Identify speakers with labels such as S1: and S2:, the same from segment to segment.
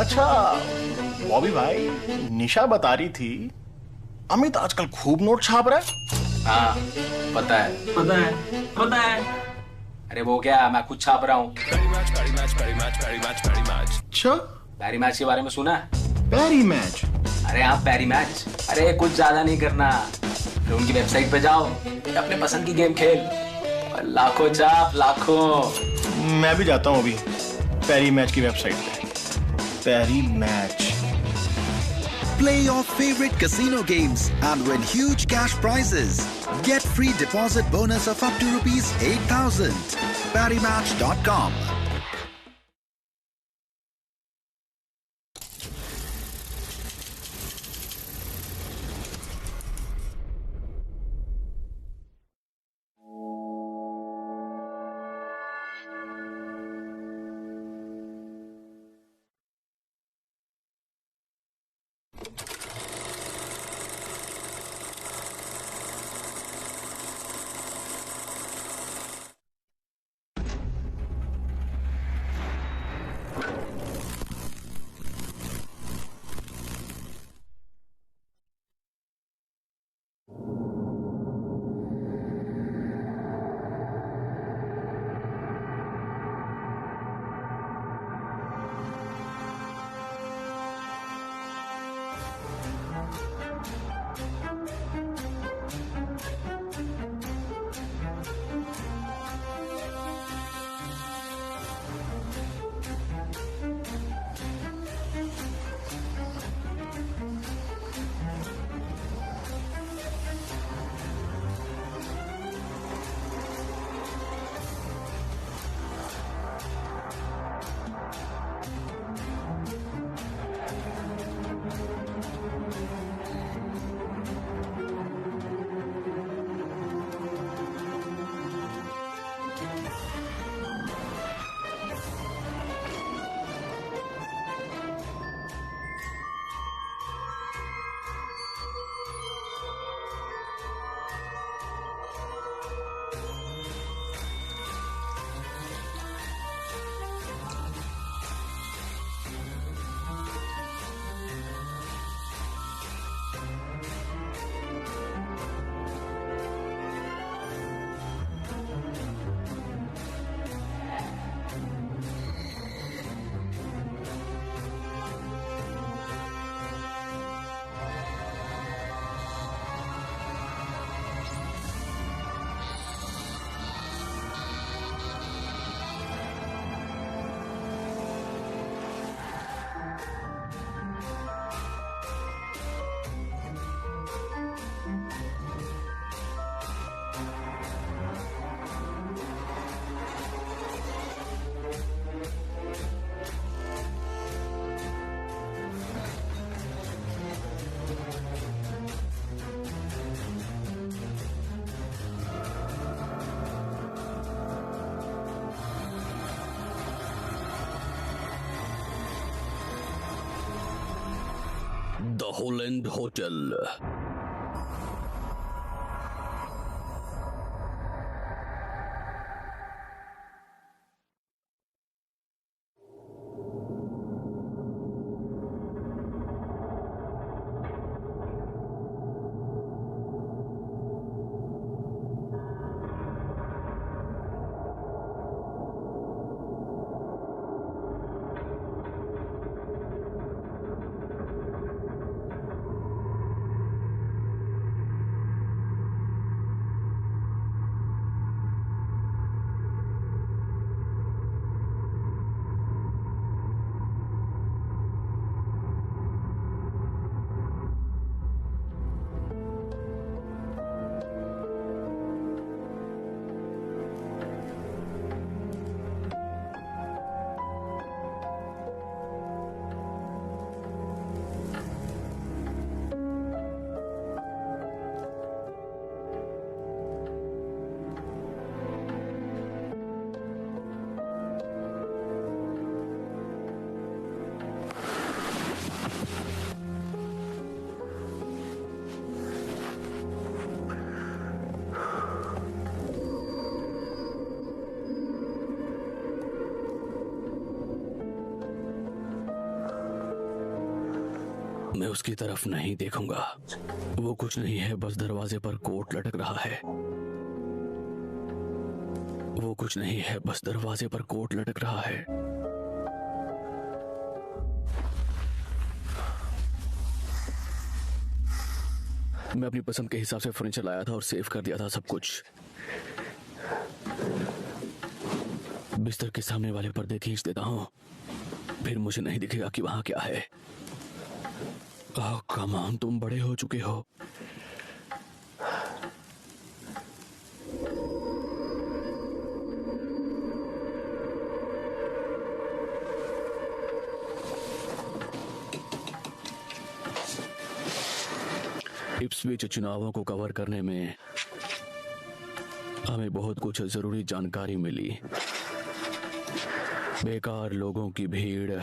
S1: अच्छा बॉबी भाई, निशा बता रही थी अमित आजकल खूब नोट छाप रहा है।
S2: हाँ, पता है।
S3: पता है। पता है।
S2: अरे वो क्या, मैं खुद छाप रहा हूँ।
S1: अच्छा,
S2: पैरी मैच के बारे में सुना है?
S1: पैरी मैच?
S2: अरे हाँ, पैरी मैच। अरे कुछ ज्यादा नहीं करना, फिर उनकी वेबसाइट पे जाओ, अपने पसंद की गेम खेल और लाखों छाप, लाखों।
S1: मैं भी जाता हूँ अभी पैरी मैच की वेबसाइट पे। पैरी match.
S4: Play your favorite casino games and win huge cash prizes. Get free deposit bonus of up to rupees 8,000. ParryMatch.com.
S5: The Holland Hotel. मैं उसकी तरफ नहीं देखूंगा। वो कुछ नहीं है, बस दरवाजे पर कोट लटक रहा है। वो कुछ नहीं है, बस दरवाजे पर कोट लटक रहा है। मैं अपनी पसंद के हिसाब से फर्नीचर लाया था और सेव कर दिया था सब कुछ। बिस्तर के सामने वाले पर्दे खींच देता हूं, फिर मुझे नहीं दिखेगा कि वहां क्या है। ओह कम ऑन, तुम बड़े हो चुके हो। इप्सविच चुनावों को कवर करने में हमें बहुत कुछ जरूरी जानकारी मिली। बेकार लोगों की भीड़,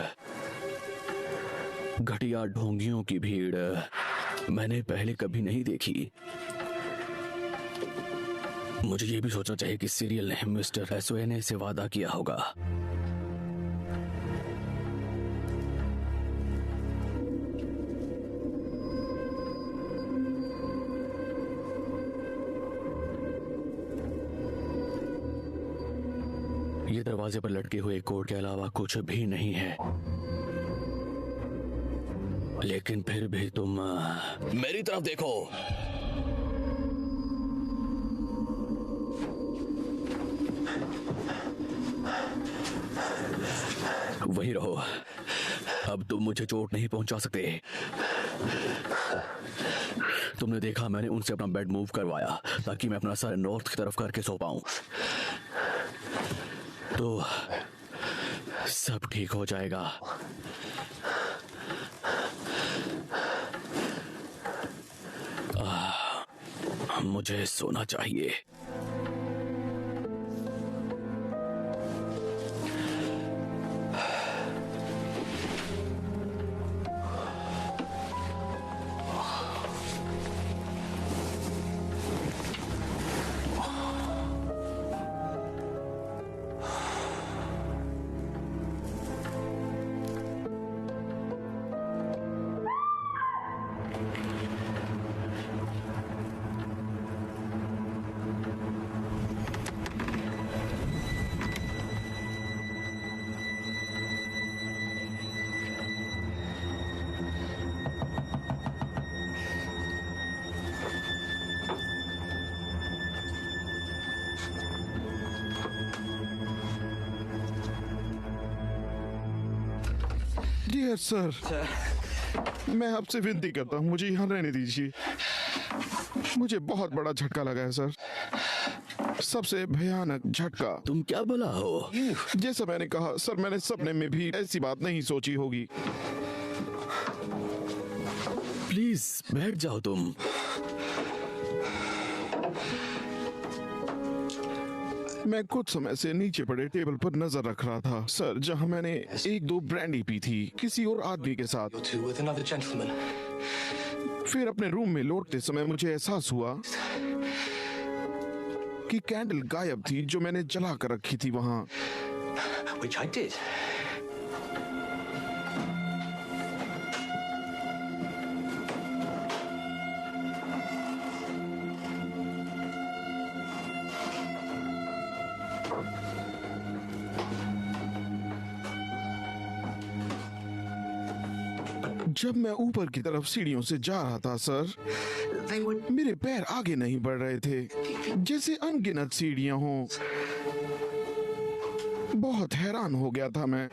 S5: घटिया ढोंगियों की भीड़ मैंने पहले कभी नहीं देखी। मुझे ये भी सोचना चाहिए कि सीरियल ने मिस्टर एसोएने से वादा किया होगा। ये दरवाजे पर लटके हुए कोट के अलावा कुछ भी नहीं है। लेकिन फिर भी तुम मेरी तरफ देखो। वहीं रहो, अब तुम मुझे चोट नहीं पहुंचा सकते। तुमने देखा, मैंने उनसे अपना बेड मूव करवाया ताकि मैं अपना सर नॉर्थ की तरफ करके सो पाऊं। तो सब ठीक हो जाएगा। मुझे सोना चाहिए।
S3: डियर सर, मैं आपसे विनती करता हूँ, मुझे यहाँ रहने दीजिए। मुझे बहुत बड़ा झटका लगा है सर, सबसे भयानक झटका।
S5: तुम क्या भला हो?
S3: जैसा मैंने कहा सर, मैंने सपने में भी ऐसी बात नहीं सोची होगी।
S5: प्लीज बैठ जाओ तुम।
S3: मैं कुछ समय से नीचे पड़े टेबल पर नजर रख रहा था सर, जहाँ मैंने 1-2 ब्रांडी पी थी किसी और आदमी के साथ। फिर अपने रूम में लौटते समय मुझे एहसास हुआ कि कैंडल गायब थी जो मैंने जला कर रखी थी वहां।
S6: Which I did.
S3: जब मैं ऊपर की तरफ सीढ़ियों से जा रहा था सर,
S6: They were.
S3: मेरे पैर आगे नहीं बढ़ रहे थे, जैसे अनगिनत सीढ़ियां हों। बहुत हैरान हो गया था मैं।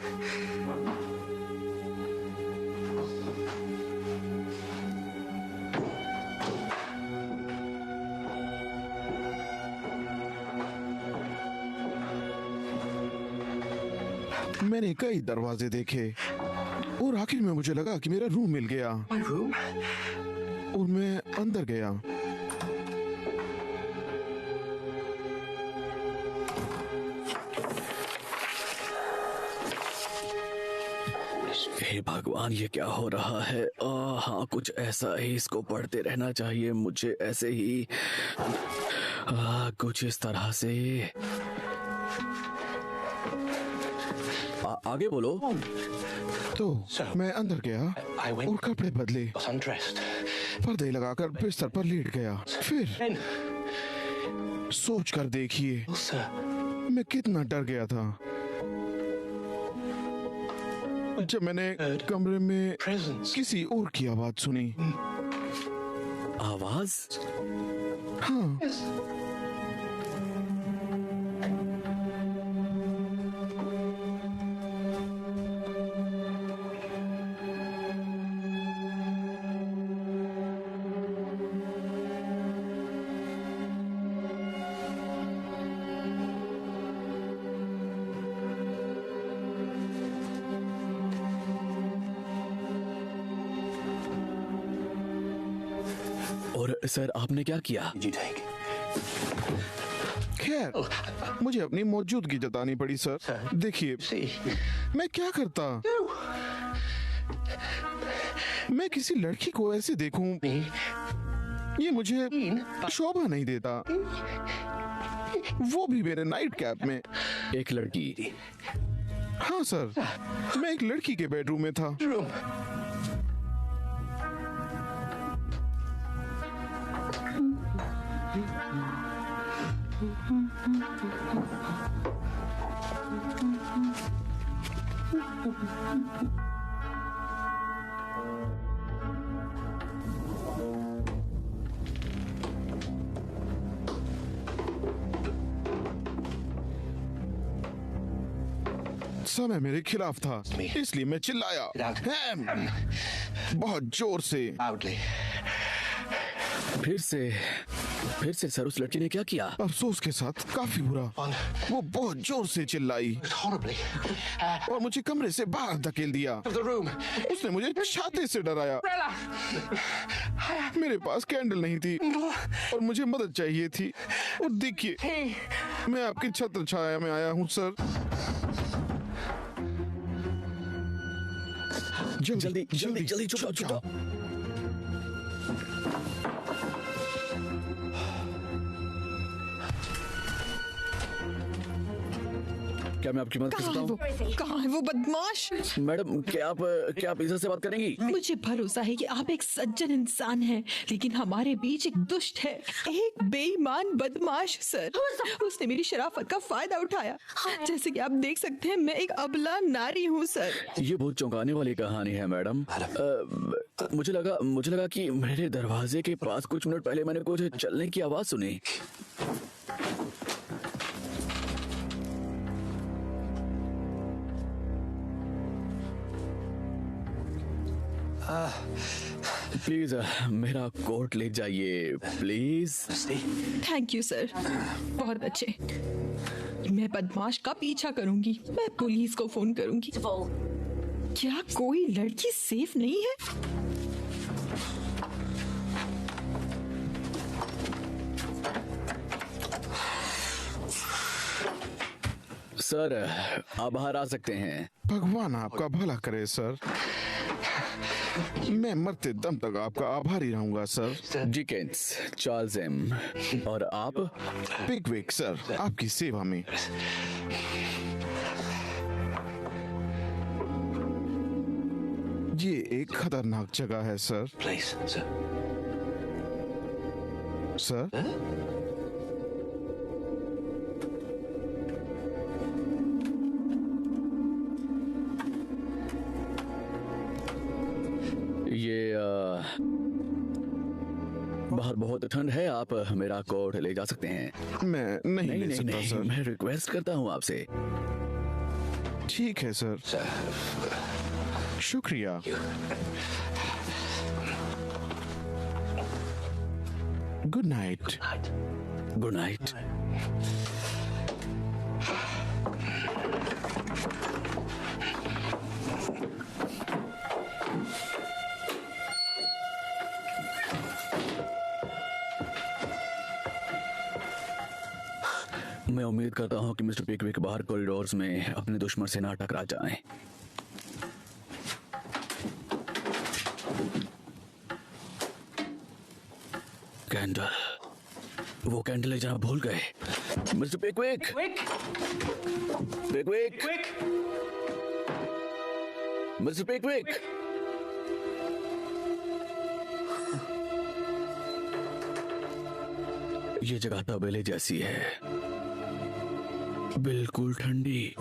S3: मैंने कई दरवाजे देखे और आखिर में मुझे लगा कि मेरा रूम मिल गया
S6: My room?
S3: और मैं अंदर गया।
S5: हे भगवान, ये क्या हो रहा है? हाँ, कुछ ऐसा ही, इसको पढ़ते रहना चाहिए मुझे ऐसे ही। कुछ इस तरह से। आगे बोलो।
S3: तो मैं अंदर गया
S6: I went-
S3: और कपड़े बदले,
S6: got undressed.
S3: पर्दे लगाकर बिस्तर पर लेट गया। फिर
S6: Then,
S3: सोच कर देखिए
S6: well, sir,
S3: मैं कितना डर गया था जब मैंने कमरे में
S6: presence.
S3: किसी और की आवाज सुनी।
S5: आवाज?
S3: हाँ,
S6: Yes.
S5: और सर आपने क्या किया?
S6: Did you take?
S3: खैर मुझे अपनी मौजूदगी जतानी पड़ी सर। देखिए
S6: See,
S3: मैं क्या करता, मैं किसी लड़की को ऐसे देखूं,
S6: me,
S3: ये मुझे शोभा नहीं देता, वो भी मेरे नाइट कैप में।
S5: एक लड़की?
S3: हाँ सर, मैं एक लड़की के बेडरूम में था।
S6: room.
S3: समय मेरे खिलाफ था, इसलिए मैं चिल्लाया "हैम!" बहुत जोर से।
S6: Loudly.
S5: फिर से सर उस लड़की ने क्या किया?
S3: अफसोस के साथ काफी बुरा। वो बहुत जोर से चिल्लाई
S6: It was horribly.
S3: और मुझे कमरे से बाहर धकेल दिया।
S6: Of the room.
S3: उसने मुझे छाते से डराया। मेरे पास कैंडल नहीं थी और मुझे मदद चाहिए थी। और देखिए मैं आपकी छत्र छाया में आया हूँ सर।
S5: जल्दी छुपो छुपो। क्या मैं आपकी मदद कर सकता हूँ?
S7: कहाँ है वो बदमाश?
S5: मैडम क्या आप इधर से बात करेंगी?
S7: मुझे भरोसा है कि आप एक सज्जन इंसान हैं, लेकिन हमारे बीच एक दुष्ट है, एक बेईमान बदमाश सर। उसने मेरी शराफत का फायदा उठाया। जैसे कि आप देख सकते हैं मैं एक अबला नारी हूँ सर।
S5: ये बहुत चौंकाने वाली कहानी है मैडम। मुझे लगा कि मेरे दरवाजे के पास कुछ मिनट पहले मैंने कुछ चलने की आवाज सुनी। प्लीज मेरा कोट ले जाइए प्लीज।
S7: थैंक यू सर, बहुत अच्छे। मैं बदमाश का पीछा करूंगी, मैं पुलिस को फोन करूंगी। क्या कोई लड़की सेफ नहीं है?
S5: सर आप बाहर आ सकते हैं।
S3: भगवान आपका भला करे सर। मैं मरते दम तक आपका आभारी रहूंगा सर।
S5: Dickens, Charles M. और आप?
S3: पिकविक सर, आपकी सेवा में। ये एक खतरनाक जगह है सर।
S6: Place, sir.
S3: सर
S5: ये बाहर बहुत ठंड है, आप मेरा कोट ले जा सकते हैं।
S3: मैं नहीं ले सकता
S5: नहीं,
S3: सर।
S5: मैं रिक्वेस्ट करता हूँ आपसे।
S3: ठीक है सर,
S6: Sir.
S3: शुक्रिया। Good night.
S5: Good night. मैं उम्मीद करता हूं कि मिस्टर पिकविक बाहर कॉरिडोर्स में अपने दुश्मन से ना टकरा जाएं। कैंडल, वो कैंडल ले जाना भूल गए। मिस्टर पिकविक, पिकविक, मिस्टर पिकविक, ये जगह तबेले जैसी है, बिल्कुल ठंडी।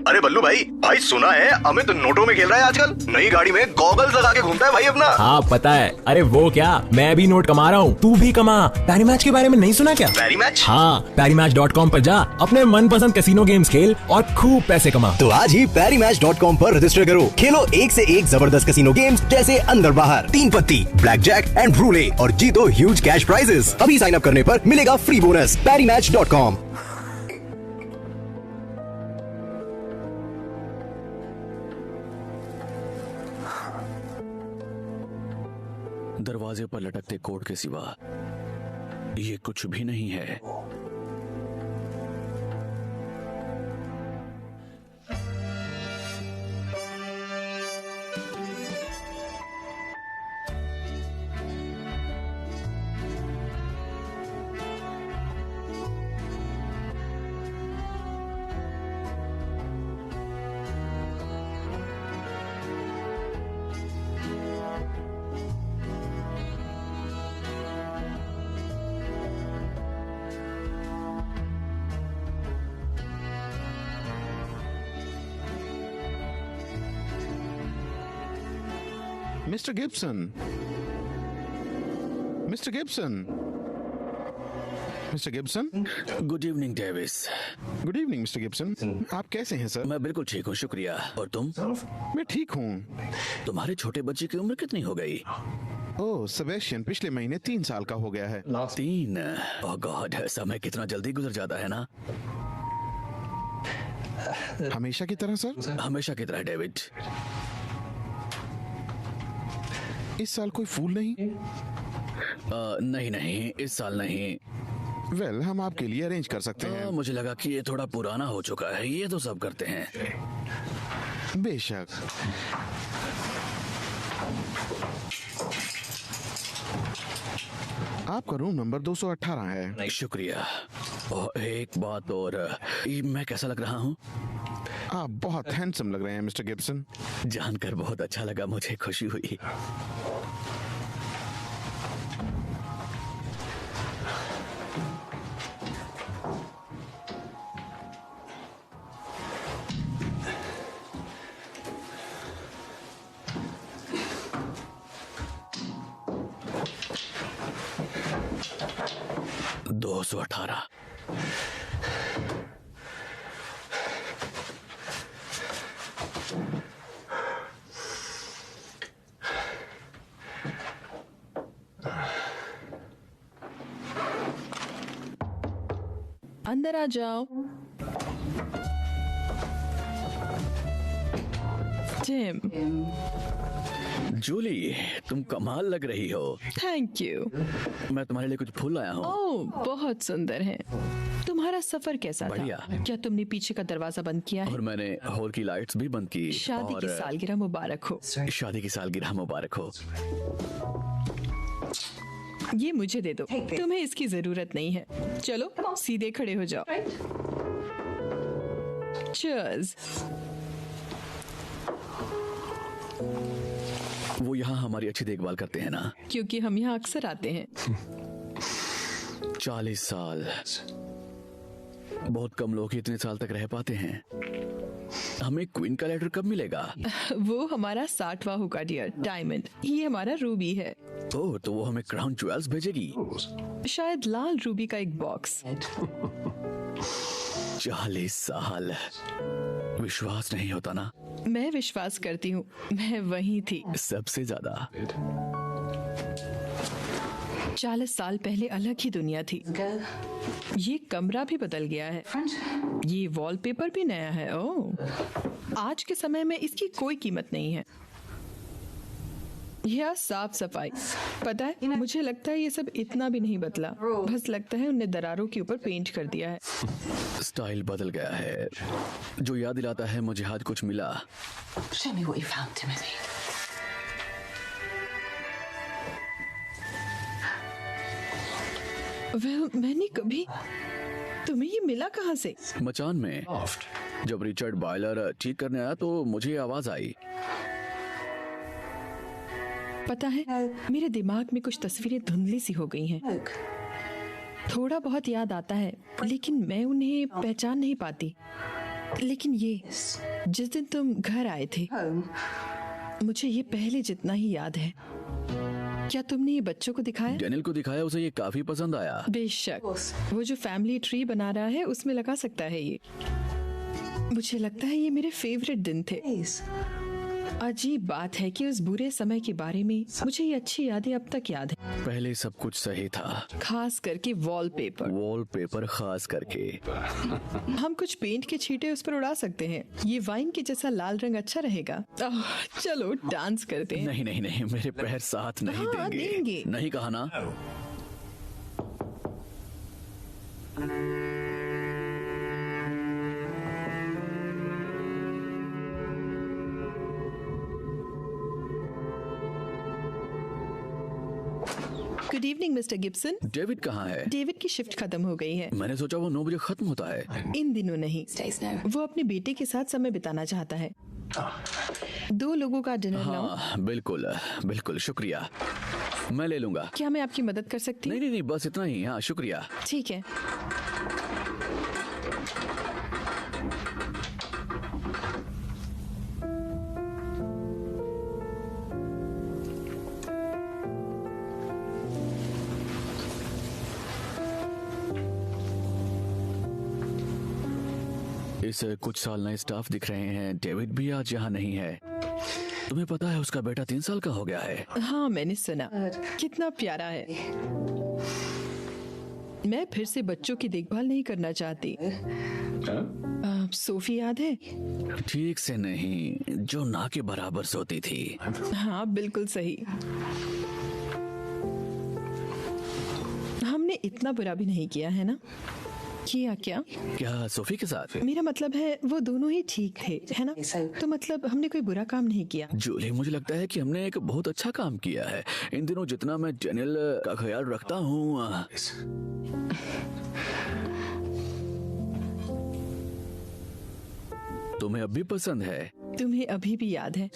S1: अरे बल्लू भाई, भाई सुना है अमित नोटों में खेल रहा है आजकल। नई गाड़ी में गॉगल्स लगा के घूमता है भाई अपना।
S8: हाँ पता है। अरे वो क्या, मैं भी नोट कमा रहा हूँ, तू भी कमा। पैरी मैच के बारे में नहीं सुना क्या?
S1: पैरी मैच?
S8: हाँ, PariMatch.com पर जा, अपने मनपसंद कैसीनो गेम्स खेल और खूब पैसे कमा।
S9: तो आज ही PariMatch.com पर रजिस्टर करो, खेलो एक से एक जबरदस्त कैसीनो गेम्स जैसे अंदर बाहर, 3 पत्ती, ब्लैक जैक एंड रूले और जीतो ह्यूज कैश प्राइजेस। अभी साइन अप करने पर मिलेगा फ्री बोनस। PariMatch.com।
S5: दरवाजे पर लटकते कोड के सिवा ये कुछ भी नहीं है।
S3: Mister Gibson, mister Gibson, mister Gibson.
S5: Good evening Davis.
S3: Good evening mister Gibson. आप कैसे हैं सर?
S5: मैं बिल्कुल ठीक हूँ, शुक्रिया। और तुम?
S3: मैं ठीक हूँ।
S5: तुम्हारे छोटे बच्चे की उम्र कितनी हो गई?
S3: ओह सेबेस्टियन पिछले महीने 3 साल का हो गया है।
S5: 3? ओह गॉड, समय कितना जल्दी गुजर जाता है ना।
S3: हमेशा की तरह सर?
S5: हमेशा की तरह डेविड।
S3: इस साल कोई फूल नहीं?
S5: नहीं नहीं, इस साल नहीं।
S3: वेल, हम आपके लिए अरेंज कर सकते हैं।
S5: मुझे लगा कि ये थोड़ा पुराना हो चुका है, ये तो सब करते हैं।
S3: बेशक। आपका रूम नंबर 218 है।
S5: शुक्रिया। और एक बात और, मैं कैसा लग रहा हूँ?
S3: आप बहुत हैंडसम लग रहे हैं मिस्टर गिब्सन।
S5: जानकर बहुत अच्छा लगा, मुझे खुशी हुई। दो 218।
S7: अंदर आ जाओ। टिम।
S5: जूली, तुम कमाल लग रही हो।
S7: Thank you.
S5: मैं तुम्हारे लिए कुछ फूल लाया हूँ।
S7: ओह, बहुत सुंदर है। तुम्हारा सफर कैसा
S5: बढ़िया।
S7: था? क्या तुमने पीछे का दरवाजा बंद किया है?
S5: और मैंने हॉल की लाइट्स भी बंद की।
S7: शादी की
S5: और
S7: सालगिरह मुबारक हो।
S5: शादी की सालगिरह मुबारक हो।
S7: ये मुझे दे दो, तुम्हें इसकी जरूरत नहीं है। चलो सीधे खड़े हो जाओ। Cheers।
S5: वो यहाँ हमारी अच्छी देखभाल करते हैं ना?
S7: क्योंकि हम यहाँ अक्सर आते हैं।
S5: 40 साल, बहुत कम लोग इतने साल तक रह पाते हैं। हमें क्वीन का लेटर कब मिलेगा?
S7: वो हमारा 60वां होगा डियर, डायमंड। ये हमारा रूबी है।
S5: ओह, तो वो हमें क्राउन ज्वेल्स भेजेगी?
S7: शायद लाल रूबी का एक बॉक्स।
S5: 40 साल, विश्वास नहीं होता ना।
S7: मैं विश्वास करती हूँ, मैं वहीं थी।
S5: सबसे ज्यादा।
S7: 40 साल पहले अलग ही दुनिया थी। ये कमरा भी बदल गया है। ये वॉलपेपर भी नया है। ओह, आज के समय में इसकी कोई कीमत नहीं है। यह साफ सफाई, पता है, मुझे लगता है ये सब इतना भी नहीं बदला। बस लगता है उनने दरारों के ऊपर पेंट कर दिया है।
S5: स्टाइल बदल गया है, जो याद दिलाता है मुझे आज कुछ मिला।
S10: Show me what you found, Timothy.
S7: मैंने कभी तुम्हें ये मिला कहाँ से?
S5: मचान में जब रिचर्ड बॉयलर ठीक करने आया तो मुझे ये आवाज आई।
S7: पता है, मेरे दिमाग में कुछ तस्वीरें धुंधली सी हो गई हैं। थोड़ा बहुत याद आता है लेकिन मैं उन्हें पहचान नहीं पाती। लेकिन ये जिस दिन तुम घर आए थे, मुझे ये पहले जितना ही याद है। क्या तुमने ये बच्चों को दिखाया?
S5: डेनियल को दिखाया, उसे ये काफी पसंद आया।
S7: बेशक, वो जो फैमिली ट्री बना रहा है उसमें लगा सकता है ये। मुझे लगता है ये मेरे फेवरेट दिन थे। अजीब बात है कि उस बुरे समय के बारे में मुझे ये अच्छी यादें अब तक याद है।
S5: पहले सब कुछ सही था,
S7: खास करके
S5: वॉलपेपर खास करके।
S7: हम कुछ पेंट के छींटे उस पर उड़ा सकते हैं। ये वाइन के जैसा लाल रंग अच्छा रहेगा। चलो डांस करते हैं।
S5: नहीं नहीं नहीं, मेरे पैर साथ नहीं
S7: हाँ, देंगे।
S5: नहीं कहा ना।
S7: Good evening mister Gibson.
S5: David कहाँ है?
S7: डेविड की शिफ्ट खत्म हो गई है।
S5: मैंने सोचा वो 9 बजे खत्म होता है।
S7: इन दिनों नहीं, वो अपने बेटे के साथ समय बिताना चाहता है। 2 लोगों का डिनर लाऊं?
S5: हाँ बिल्कुल बिल्कुल, शुक्रिया, मैं ले लूंगा।
S7: क्या मैं आपकी मदद कर सकती हूँ?
S5: नहीं, बस इतना ही। हाँ शुक्रिया।
S7: ठीक है।
S5: इस कुछ साल नए स्टाफ दिख रहे हैं। डेविड भी आज यहाँ नहीं है। तुम्हें पता है उसका बेटा 3 साल का हो गया है।
S7: हाँ मैंने सुना, कितना प्यारा है। मैं फिर से बच्चों की देखभाल नहीं करना चाहती। सोफी याद है?
S5: ठीक से नहीं, जो ना के बराबर सोती थी।
S7: हाँ बिल्कुल सही। हमने इतना बुरा भी नहीं किया है ना? किया क्या
S5: सोफी के साथ?
S7: मेरा मतलब है वो दोनों ही ठीक थे, है ना? तो मतलब हमने कोई बुरा काम नहीं किया।
S5: जूली, मुझे लगता है कि हमने एक बहुत अच्छा काम किया है। इन दिनों जितना मैं डेनियल का ख्याल रखता हूँ, तुम्हें अब भी पसंद है?
S7: तुम्हें अभी भी याद है?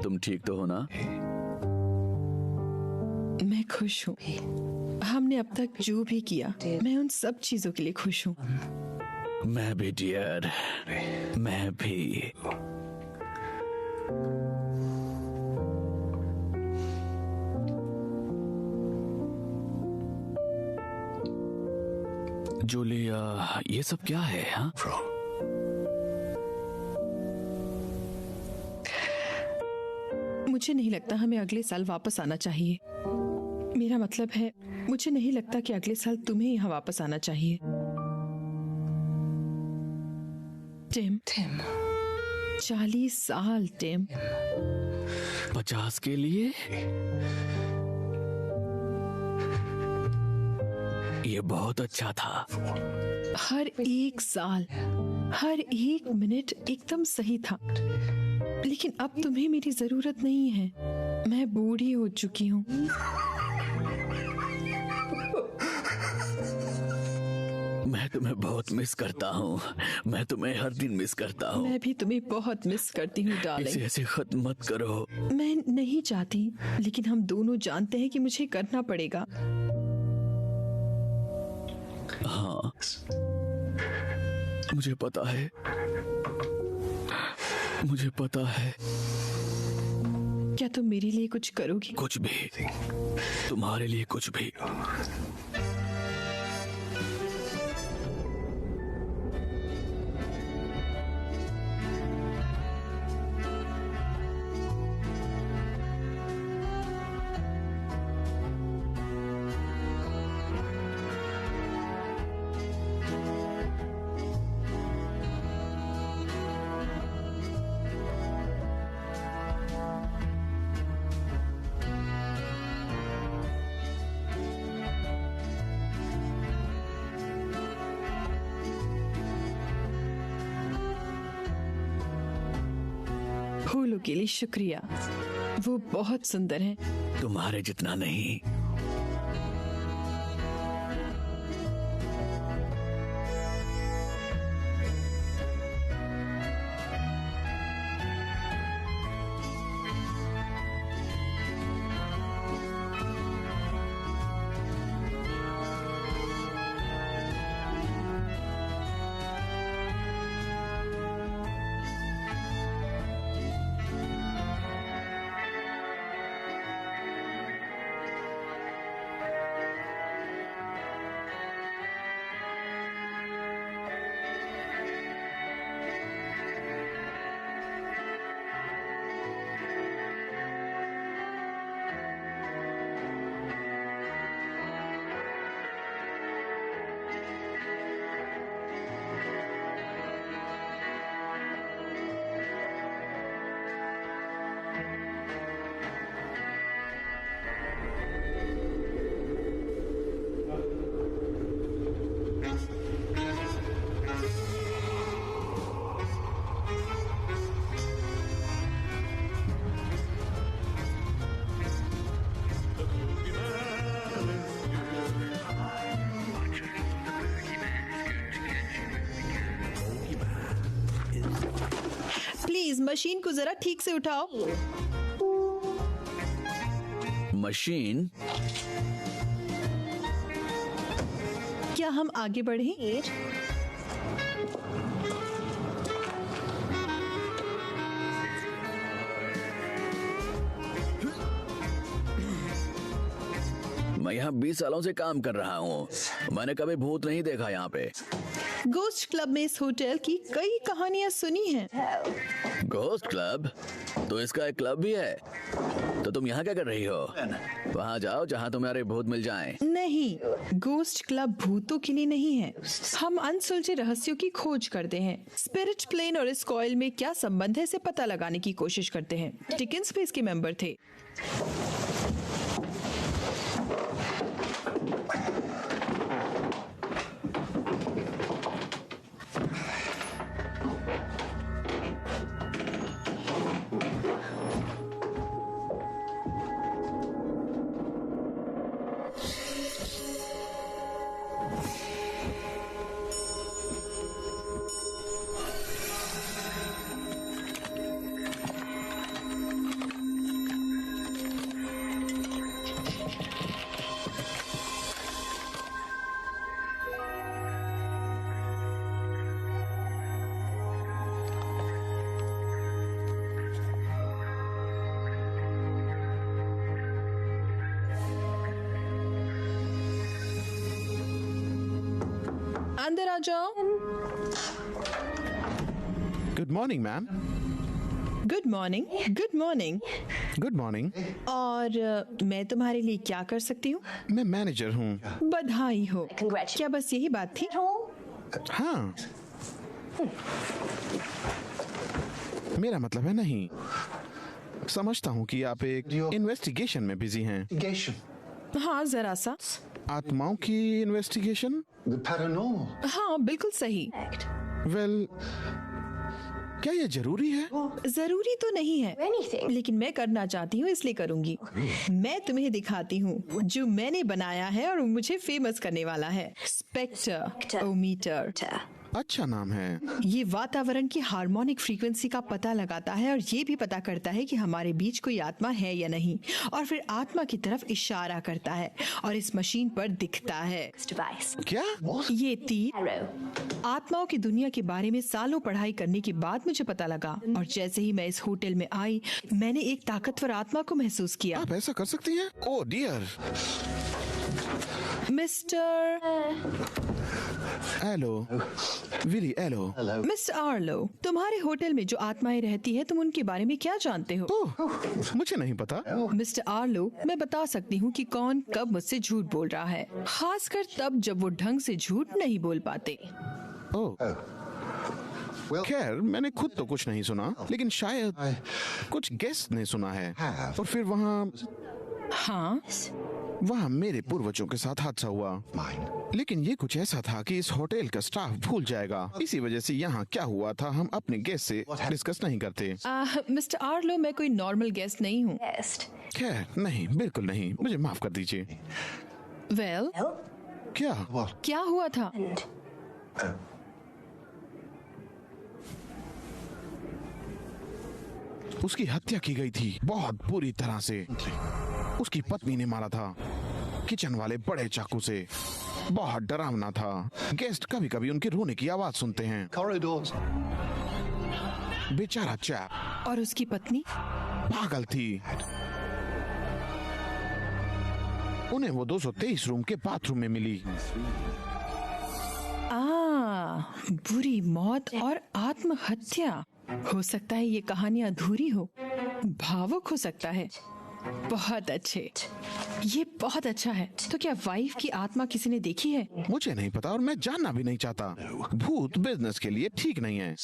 S5: तुम ठीक तो हो ना?
S7: मैं खुश हूँ। हमने अब तक जो भी किया, मैं उन सब चीजों के लिए खुश हूँ।
S5: मैं भी डियर, मैं भी। जूलिया, ये सब क्या है? हाँ
S7: मुझे नहीं लगता हमें अगले साल वापस आना चाहिए। मेरा मतलब है, मुझे नहीं लगता कि अगले साल तुम्हें यहाँ वापस आना चाहिए। टिम 40 साल टिम।
S5: 50 के लिए? ये बहुत अच्छा था।
S7: हर एक साल, हर एक मिनट एकदम सही था। लेकिन अब तुम्हें मेरी जरूरत नहीं है। मैं बूढ़ी हो चुकी हूँ।
S5: मैं तुम्हें बहुत मिस करता हूँ। मैं तुम्हें हर दिन मिस करता हूँ।
S7: मैं भी तुम्हें बहुत मिस करती हूँ डार्लिंग।
S5: इसे ऐसे खत्म मत करो।
S7: मैं नहीं चाहती, लेकिन हम दोनों जानते हैं कि मुझे करना पड़ेगा।
S5: हाँ मुझे पता है, मुझे पता है।
S7: क्या तुम मेरे लिए कुछ करोगी?
S5: कुछ भी, तुम्हारे लिए कुछ भी।
S7: फूलों के लिए शुक्रिया, वो बहुत सुंदर हैं।
S5: तुम्हारे जितना नहीं।
S7: प्लीज मशीन को जरा ठीक से उठाओ।
S5: मशीन?
S7: क्या हम आगे बढ़ें?
S5: मैं यहाँ 20 सालों से काम कर रहा हूँ, मैंने कभी भूत नहीं देखा यहाँ पे।
S7: गोस्ट क्लब में इस होटल की कई कहानियां सुनी हैं।
S5: Ghost club? तो इसका एक क्लब भी है? तो तुम यहाँ क्या कर रही हो? वहाँ जाओ जहाँ तुम्हारे भूत मिल जाएं।
S7: नहीं, गोस्ट क्लब भूतों के लिए नहीं है। हम अनसुलझे रहस्यों की खोज करते हैं। स्पिरिट प्लेन और इस कॉइल में क्या संबंध है इसे पता लगाने की कोशिश करते हैं। टिकन स्पेस के मेंबर थे। अंदर आ जाओ।
S3: Good morning ma'am.
S7: Good morning. Good morning.
S3: Good morning.
S7: और मैं तुम्हारे लिए क्या कर सकती हूँ?
S3: मैं मैनेजर हूँ।
S7: बधाई हो। क्या बस यही बात थी?
S3: हाँ, मेरा मतलब है नहीं। समझता हूँ कि आप एक इन्वेस्टिगेशन में बिजी हैं।
S7: हाँ, जरा सा।
S3: आत्माओं की इन्वेस्टिगेशन?
S7: हाँ, बिल्कुल सही।
S3: वेल, क्या ये जरूरी है?
S7: जरूरी तो नहीं है, लेकिन मैं करना चाहती हूँ इसलिए करूँगी। मैं तुम्हें दिखाती हूँ जो मैंने बनाया है और मुझे फेमस करने वाला है। स्पेक्ट्रोमीटर।
S3: अच्छा नाम है।
S7: ये वातावरण की हार्मोनिक फ्रीक्वेंसी का पता लगाता है और ये भी पता करता है कि हमारे बीच कोई आत्मा है या नहीं, और फिर आत्मा की तरफ इशारा करता है और इस मशीन पर दिखता है।
S3: क्या?
S7: ये तीर आत्माओं की दुनिया के बारे में सालों पढ़ाई करने के बाद मुझे पता लगा, और जैसे ही मैं इस होटल में आई मैंने एक ताकतवर आत्मा को महसूस किया।
S3: आप ऐसा कर सकती हैं? Oh dear.
S7: Mister
S3: hello Willy. Hello
S7: mister Arlo, तुम्हारे होटल में जो आत्माएं रहती है तुम उनके बारे में क्या जानते हो?
S3: मुझे नहीं पता।
S7: मिस्टर आर्लो, मैं बता सकती हूँ कि कौन कब मुझसे झूठ बोल रहा है, खासकर तब जब वो ढंग से झूठ नहीं बोल पाते।
S3: खैर, मैंने खुद तो कुछ नहीं सुना, लेकिन शायद कुछ गेस्ट ने सुना है। और फिर वहाँ
S7: हाँ,
S3: वहाँ मेरे पूर्वजों के साथ हादसा हुआ, लेकिन ये कुछ ऐसा था कि इस होटल का स्टाफ भूल जाएगा। इसी वजह से यहाँ क्या हुआ था हम अपने गेस्ट से डिस्कस नहीं करते।
S7: मिस्टर आर्लो, मैं कोई नॉर्मल गेस्ट नहीं हूँ।
S3: खैर नहीं, बिल्कुल नहीं, मुझे माफ कर दीजिए।
S7: वेल,
S3: क्या
S7: हुआ था?
S3: उसकी हत्या की गई थी बहुत बुरी तरह से। उसकी पत्नी ने मारा था, किचन वाले बड़े चाकू से। बहुत डरावना था। गेस्ट कभी कभी उनके रोने की आवाज सुनते हैं। बेचारा चैप।
S7: और उसकी पत्नी
S3: पागल थी। उन्हें वो 223 रूम के बाथरूम में मिली।
S7: बुरी मौत और आत्महत्या। हो सकता है ये कहानी अधूरी हो, भावुक हो सकता है। बहुत अच्छे, ये बहुत अच्छा है। तो क्या वाइफ की आत्मा किसी ने देखी है?
S3: मुझे नहीं पता और मैं जानना भी नहीं चाहता। भूत बिजनेस के लिए ठीक नहीं है।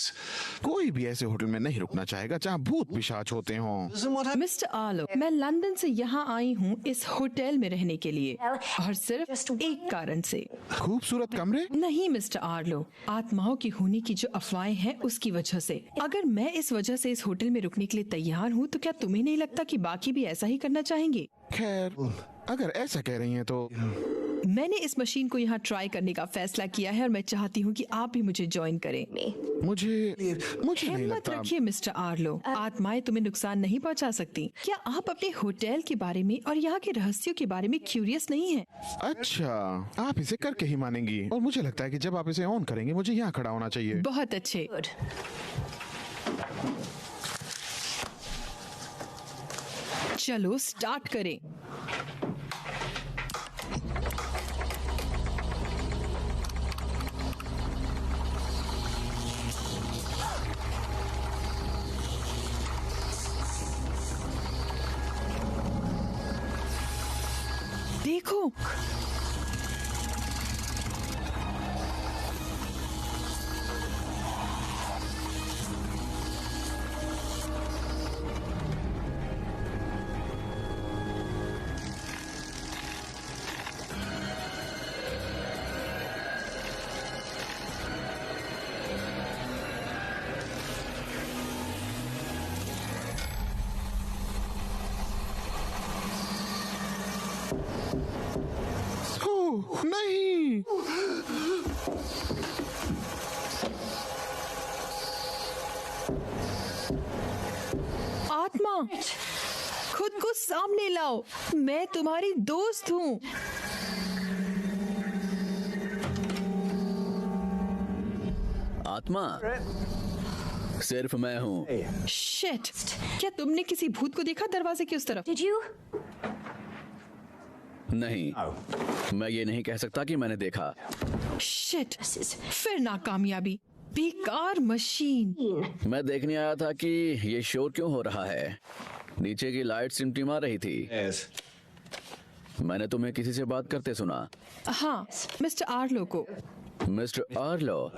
S3: कोई भी ऐसे होटल में नहीं रुकना चाहेगा जहाँ भूत पिशाच होते हों।
S7: मिस्टर आर्लो, मैं लंदन से यहाँ आई हूँ इस होटल में रहने के लिए, और सिर्फ एक कारण से।
S3: खूबसूरत कमरे?
S7: नहीं मिस्टर आर्लो, आत्माओं की होने की जो अफवाहें हैं उसकी वजह से। अगर मैं इस वजह से इस होटल में रुकने के लिए तैयार हूँ, तो क्या तुम्हें नहीं लगता कि बाकी भी ऐसा ही करना चाहेंगे?
S3: खैर, अगर ऐसा कह रही हैं तो
S7: मैंने इस मशीन को यहाँ ट्राई करने का फैसला किया है और मैं चाहती हूँ कि आप भी मुझे ज्वाइन करें।
S3: मुझे नहीं
S7: हिम्मत
S3: लगता।
S7: रखिए मिस्टर आर्लो, आत्माएं तुम्हें नुकसान नहीं पहुँचा सकती। क्या आप अपने होटल के बारे में और यहाँ के रहस्यों के बारे में क्यूरियस नहीं हैं?
S3: अच्छा, आप इसे करके ही मानेंगी। और मुझे लगता है कि जब आप इसे ऑन करेंगे मुझे यहाँ खड़ा होना चाहिए।
S7: बहुत अच्छे। चलो स्टार्ट करें। देखो,
S3: नहीं,
S7: आत्मा, खुद को सामने लाओ। मैं तुम्हारी दोस्त हूँ।
S5: आत्मा, सिर्फ मैं हूँ।
S7: शिट, क्या तुमने किसी भूत को देखा दरवाजे की उस तरफ?
S5: नहीं, मैं ये नहीं कह सकता कि मैंने देखा।
S7: शिट, फिर नाकामयाबी। बेकार मशीन।
S5: मैं देखने आया था कि ये शोर क्यों हो रहा है। नीचे की लाइट टिमटिमा रही थी। मैंने तुम्हें किसी से बात करते सुना।
S7: हाँ, मिस्टर आर्लो को।
S5: Mister Arlo?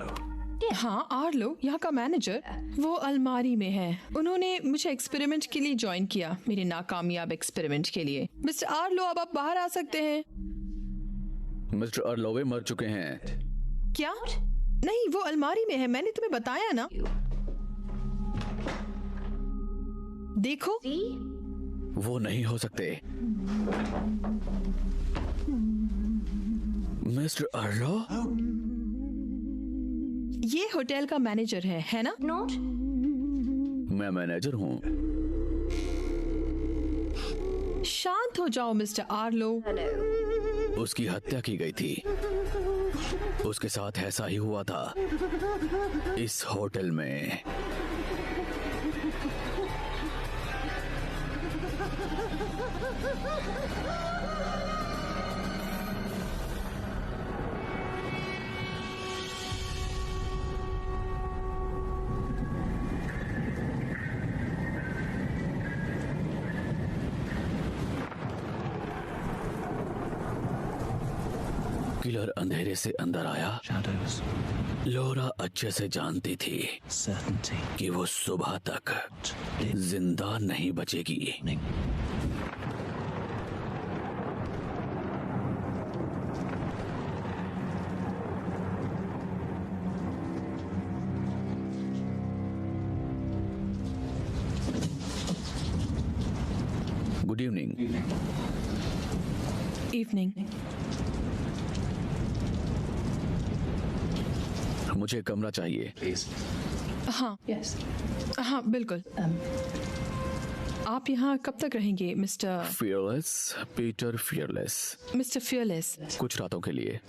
S7: हाँ, आर्लो, यहाँ का मैनेजर। वो अलमारी में है। उन्होंने मुझे एक्सपेरिमेंट के लिए ज्वाइन किया, मेरे नाकामयाब एक्सपेरिमेंट के लिए। मिस्टर आर्लो, अब आप बाहर आ सकते हैं।
S5: मिस्टर आर्लोवे मर चुके हैं।
S7: क्या? नहीं, वो अलमारी में है, मैंने तुम्हें बताया ना। देखो,
S5: वो नहीं हो सकते। Mister Arlo?
S7: ये होटल का मैनेजर है ना?
S5: मैं मैनेजर हूँ।
S7: शांत हो जाओ मिस्टर आर्लो।
S5: उसकी हत्या की गई थी। उसके साथ ऐसा ही हुआ था इस होटल में। किलर अंधेरे से अंदर आया। लोरा अच्छे से जानती थी कि वो सुबह तक जिंदा नहीं बचेगी। Good evening.
S7: इवनिंग।
S5: मुझे एक कमरा चाहिए।
S2: प्लीज।
S7: हाँ हाँ बिल्कुल। आप यहाँ कब तक रहेंगे mister
S5: fearless, Peter fearless.
S7: Mister fearless?
S5: कुछ रातों के लिए।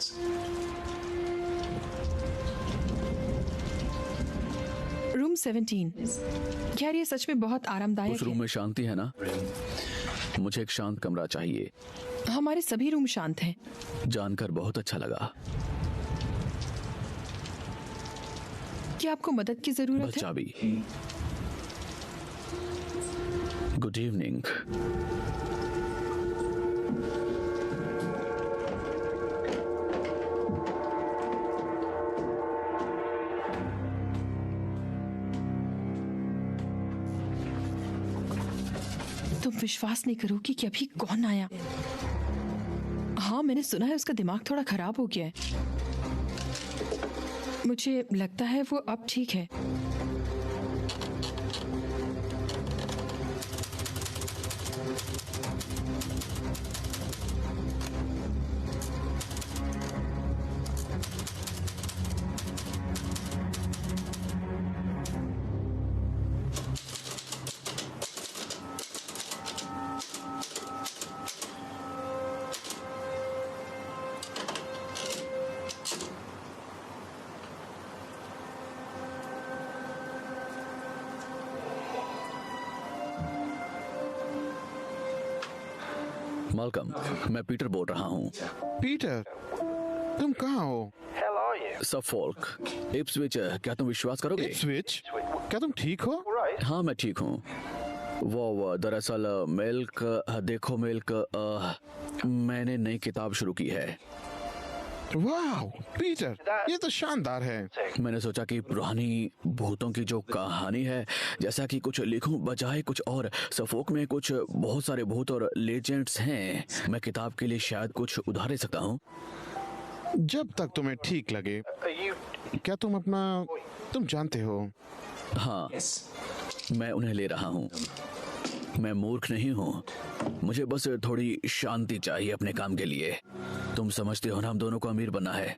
S7: रूम 17। यार ये सच में बहुत आरामदायक
S5: उस रूम में शांति है ना? मुझे एक शांत कमरा चाहिए।
S7: है। हमारे सभी रूम शांत हैं।
S5: जानकर बहुत अच्छा लगा।
S7: क्या आपको मदद की जरूरत
S5: बस
S7: है?
S5: चाबी। Good evening.
S7: तुम विश्वास नहीं करोगी कि अभी कौन आया। हाँ मैंने सुना है उसका दिमाग थोड़ा खराब हो गया है। मुझे लगता है वो अब ठीक है।
S5: मालकम, मैं पीटर बोल रहा हूँ।
S3: पीटर, तुम कहाँ हो?
S5: Suffolk, Ipswich. क्या तुम विश्वास करोगे?
S3: इप्सविच? क्या तुम ठीक हो?
S5: हाँ मैं ठीक हूँ। वो दरअसल मिल्क, देखो मिल्क, मैंने नई किताब शुरू की है।
S3: वाह पीटर, ये तो शानदार है।
S5: मैंने सोचा कि पुरानी भूतों की जो कहानी है, जैसा कि कुछ लिखूं बजाय कुछ और। सफोक में कुछ बहुत सारे भूत और लेजेंड्स हैं। मैं किताब के लिए शायद कुछ उधार ले सकता हूँ।
S3: जब तक तुम्हें ठीक लगे। क्या तुम जानते हो?
S5: हाँ, मैं उन्हें ले रहा हूँ। मैं मूर्ख नहीं हूँ। मुझे बस थोड़ी शांति चाहिए अपने काम के लिए। तुम समझते हो ना, हम दोनों को अमीर बनना है।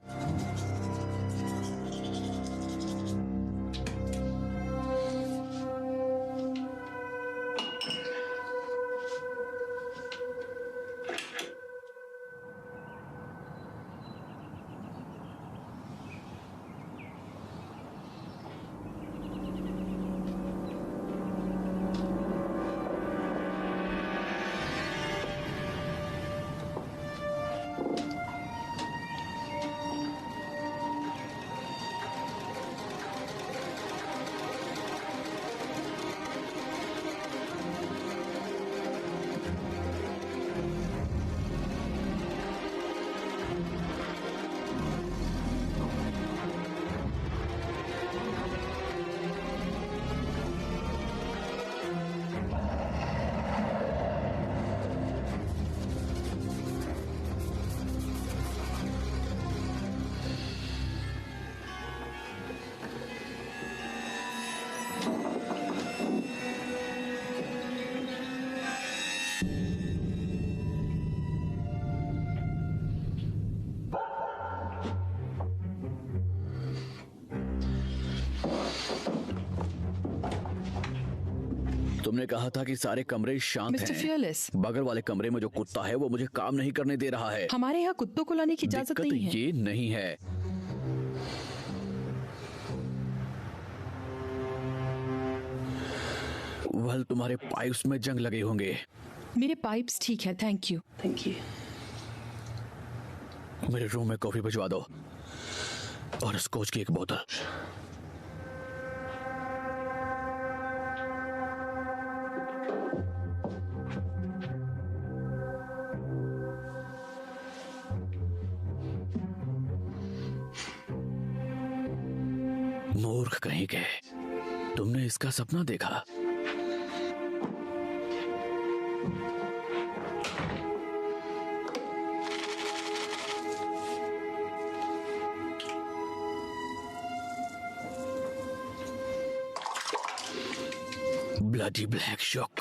S5: तुमने कहा था कि सारे कमरे शांत
S7: मिस्टर
S5: हैं।
S7: फियरलेस,
S5: बगल वाले कमरे में जो कुत्ता है वो मुझे काम नहीं करने दे रहा है।
S7: हमारे यहाँ कुत्तों को लाने की इजाजत
S5: दिक्कत
S7: नहीं है।
S5: ये नहीं है। वह तुम्हारे पाइप्स में जंग लगे होंगे।
S7: मेरे पाइप्स ठीक है, थैंक यू।
S5: मेरे रूम में कॉफी भिजवा दो और स्कॉच की एक बोतल। मूर्ख कहीं के, तुमने इसका सपना देखा? Bloody black shock.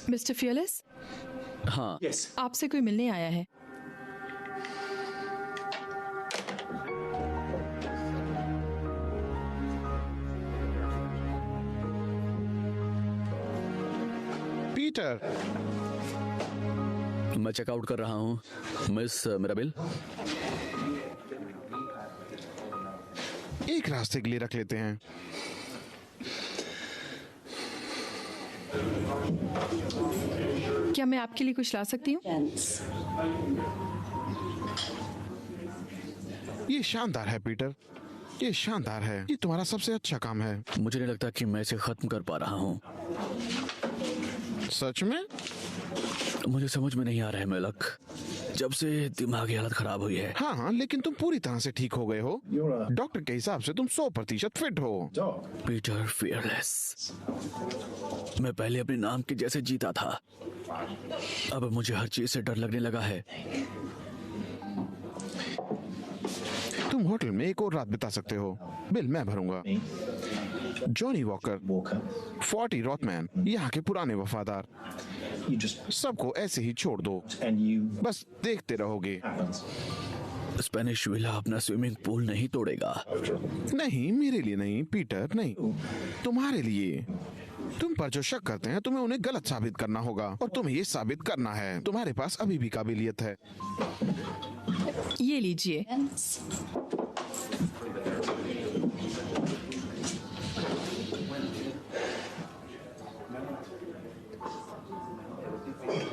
S7: Mister fearless,
S5: हाँ,
S6: Yes.
S7: आपसे कोई मिलने आया है।
S3: पीटर,
S5: मैं चेकआउट कर रहा हूँ। मिस मेरा बिल।
S3: एक रास्ते के लिए रख लेते हैं।
S7: क्या मैं आपके लिए कुछ ला सकती हूँ?
S3: ये शानदार है पीटर, ये शानदार है। ये तुम्हारा सबसे अच्छा काम है।
S5: मुझे नहीं लगता कि मैं इसे खत्म कर पा रहा हूँ।
S3: सच में?
S5: मुझे समझ में नहीं आ रहा है मेलक, जब से दिमागी हालत खराब हुई है।
S3: हाँ हाँ, लेकिन तुम पूरी तरह से ठीक हो गए हो। डॉक्टर के हिसाब से तुम 100% फिट हो।
S5: पीटर फियरलेस, मैं पहले अपने नाम के जैसे जीता था, अब मुझे हर चीज से डर लगने लगा है।
S3: तुम होटल में एक और रात बिता सकते हो, बिल मैं भरूंगा। जॉनी वॉकर, 40 रॉथमैन, यहाँ के पुराने वफादार। सबको ऐसे ही छोड़ दो, बस देखते रहोगे।
S5: स्पेनिश विला अपना स्विमिंग पूल नहीं तोड़ेगा।
S3: नहीं, मेरे लिए नहीं पीटर, नहीं, तुम्हारे लिए। तुम पर जो शक करते हैं, तुम्हें उन्हें गलत साबित करना होगा, और तुम्हें ये साबित करना है। तुम्हारे पास अभी भी काबिलियत है।
S7: ये लीजिए।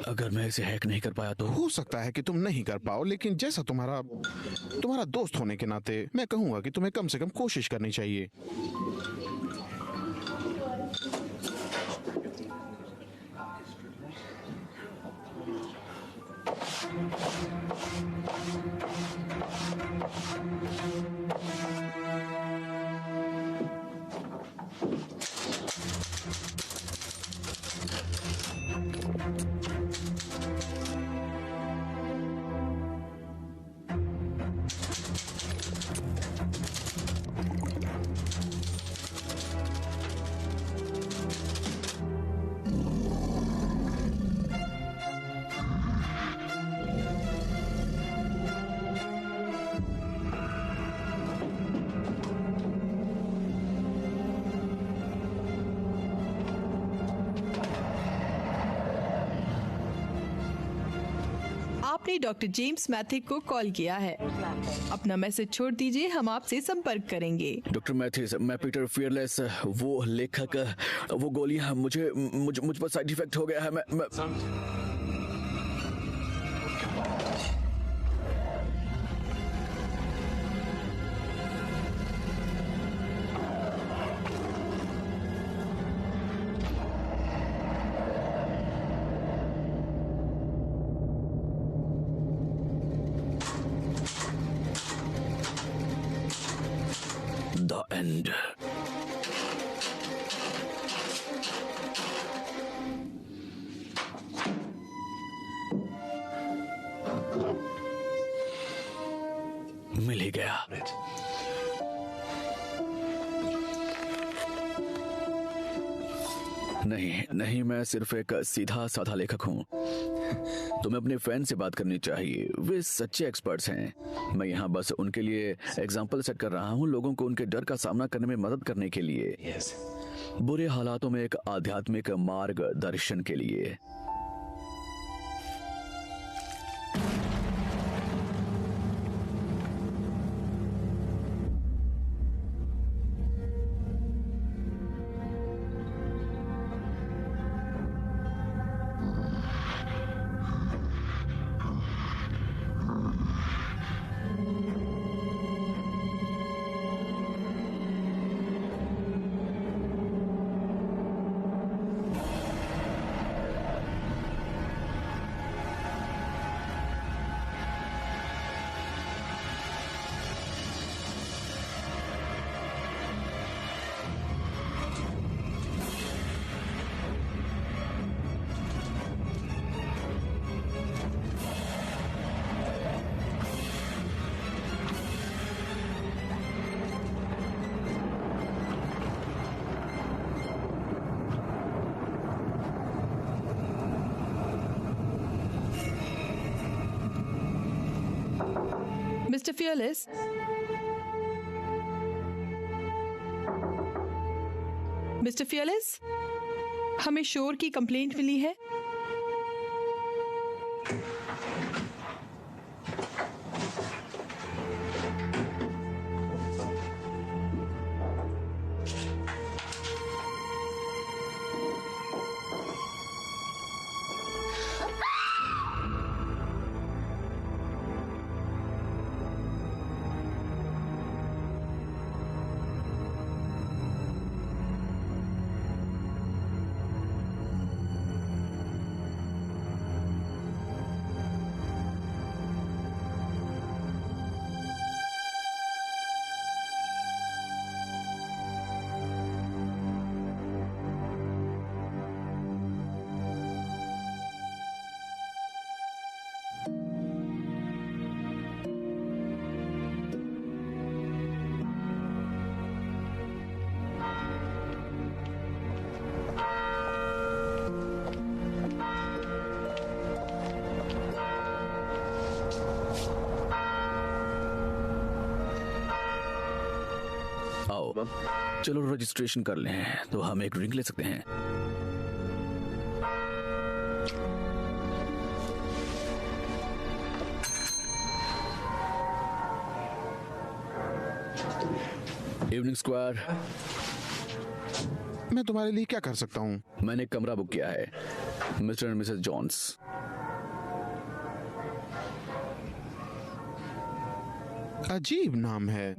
S5: अगर मैं इसे हैक नहीं कर पाया तो?
S3: हो सकता है कि तुम नहीं कर पाओ, लेकिन जैसा तुम्हारा दोस्त होने के नाते मैं कहूंगा कि तुम्हें कम से कम कोशिश करनी चाहिए।
S7: आपने डॉक्टर जेम्स मैथिक को कॉल किया है। अपना मैसेज छोड़ दीजिए, हम आपसे संपर्क करेंगे।
S5: डॉक्टर मैथिस, मैं पीटर फियरलेस, वो लेखक, वो गोलियां मुझ पर साइड इफेक्ट हो गया है। मैं The end. मिल ही गया। नहीं, मैं सिर्फ एक सीधा साधा लेखक हूँ। तुम्हें अपने फैन से बात करनी चाहिए, वे सच्चे एक्सपर्ट्स हैं। मैं यहाँ बस उनके लिए एग्जाम्पल सेट कर रहा हूँ, लोगों को उनके डर का सामना करने में मदद करने के लिए, बुरे हालातों में एक आध्यात्मिक मार्गदर्शन के लिए।
S7: मिस्टर फियरलेस, मिस्टर फियरलेस, हमें शोर की कंप्लेंट मिली है।
S5: आओ चलो रजिस्ट्रेशन कर लें तो हम एक ड्रिंक ले सकते हैं। Evening square.
S3: मैं तुम्हारे लिए क्या कर सकता हूँ?
S5: मैंने एक कमरा बुक किया है, मिस्टर एंड मिसेस जॉन्स।
S3: अजीब नाम है।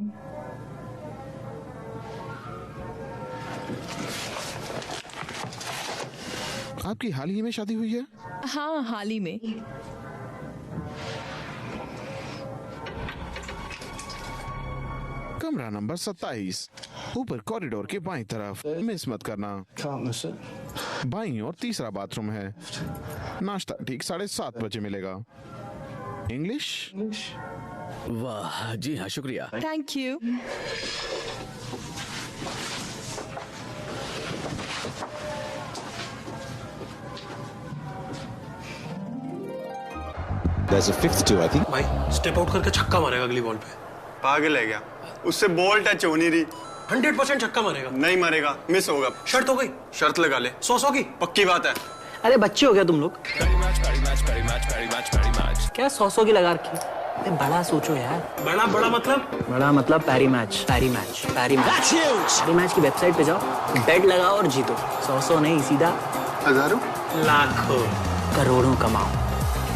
S3: आपकी हाल ही में शादी हुई है?
S7: हाँ, हाल ही में।
S3: कमरा नंबर 27, ऊपर कॉरिडोर के बाईं तरफ, मिस मत करना। बाईं और तीसरा बाथरूम है। नाश्ता ठीक 7:30 बजे मिलेगा। इंग्लिश?
S5: वाह जी हाँ, शुक्रिया।
S7: Thank you.
S9: There's a fifth too, I think.
S10: भाई स्टेप आउट करके छक्का मारेगा अगली बॉल पे।
S11: पागल है क्या? उससे बॉल टच हो नहीं रही।
S10: 100% छक्का मारेगा।
S11: नहीं मारेगा, मिस होगा।
S10: शर्त हो गई?
S11: शर्त लगा ले।
S10: 100 की
S11: पक्की बात है।
S12: अरे बच्चे हो गया तुम लोग। क्या 100 की लगा रखी? अरे बड़ा सोचो यार।
S10: बड़ा मतलब?
S12: बड़ा मतलब पैरी मैच की वेबसाइट पे जाओ, बेट लगाओ और जीतो। 100 नहीं, सीधा
S11: हजारों,
S10: लाखों,
S12: करोड़ों कमाओ।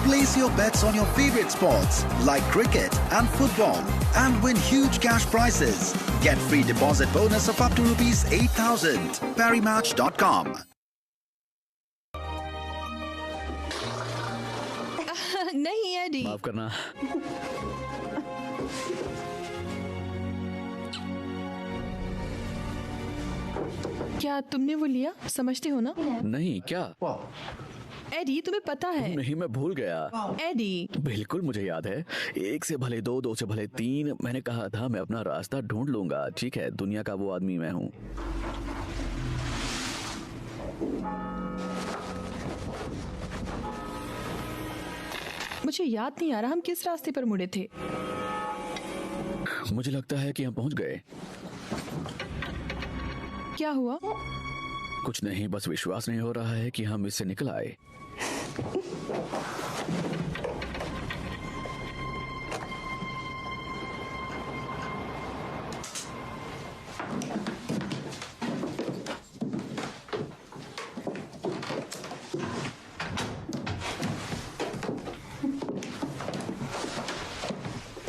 S4: Place your bets on your favorite sports like cricket and football and win huge cash prizes. Get free deposit bonus of up to rupees 8,000. ParryMatch.com.
S7: नहीं एडी।
S5: माफ करना।
S7: क्या तुमने वो लिया? समझते हो ना?
S5: नहीं, क्या?
S7: एडी, तुम्हें पता है?
S5: नहीं, मैं भूल गया।
S7: एडी,
S5: बिल्कुल मुझे याद है। 1 से भले 2, 2 से भले 3। मैंने कहा था मैं अपना रास्ता ढूंढ लूंगा। ठीक है, दुनिया का वो आदमी मैं हूँ।
S7: मुझे याद नहीं आ रहा हम किस रास्ते पर मुड़े थे।
S5: मुझे लगता है कि हम पहुंच गए।
S7: क्या हुआ?
S5: कुछ नहीं, बस विश्वास नहीं हो रहा है कि हम इससे निकल आए।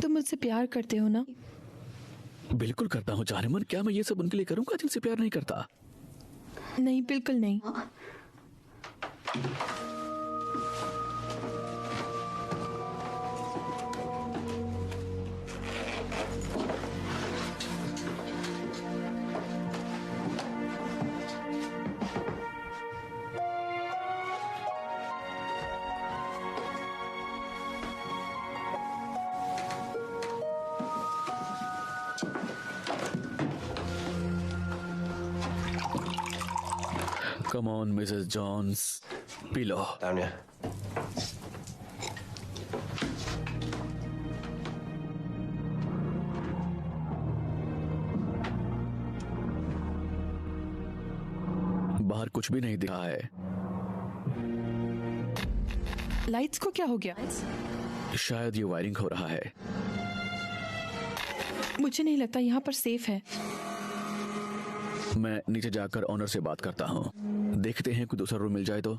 S7: तुम मुझसे प्यार करते हो ना?
S5: बिल्कुल करता हूँ जानेमन। क्या मैं ये सब उनके लिए करूंगा जिनसे प्यार नहीं करता?
S7: नहीं, बिल्कुल नहीं।
S5: Come on, Mrs. Jones. P low.
S6: Down here.
S5: बाहर कुछ भी नहीं दिखा है।
S7: लाइट्स को क्या हो गया?
S5: शायद ये वायरिंग हो रहा है।
S7: मुझे नहीं लगता यहाँ पर सेफ है।
S5: मैं नीचे जाकर ऑनर से बात करता हूँ। देखते हैं कोई दूसरा रूम मिल जाए तो।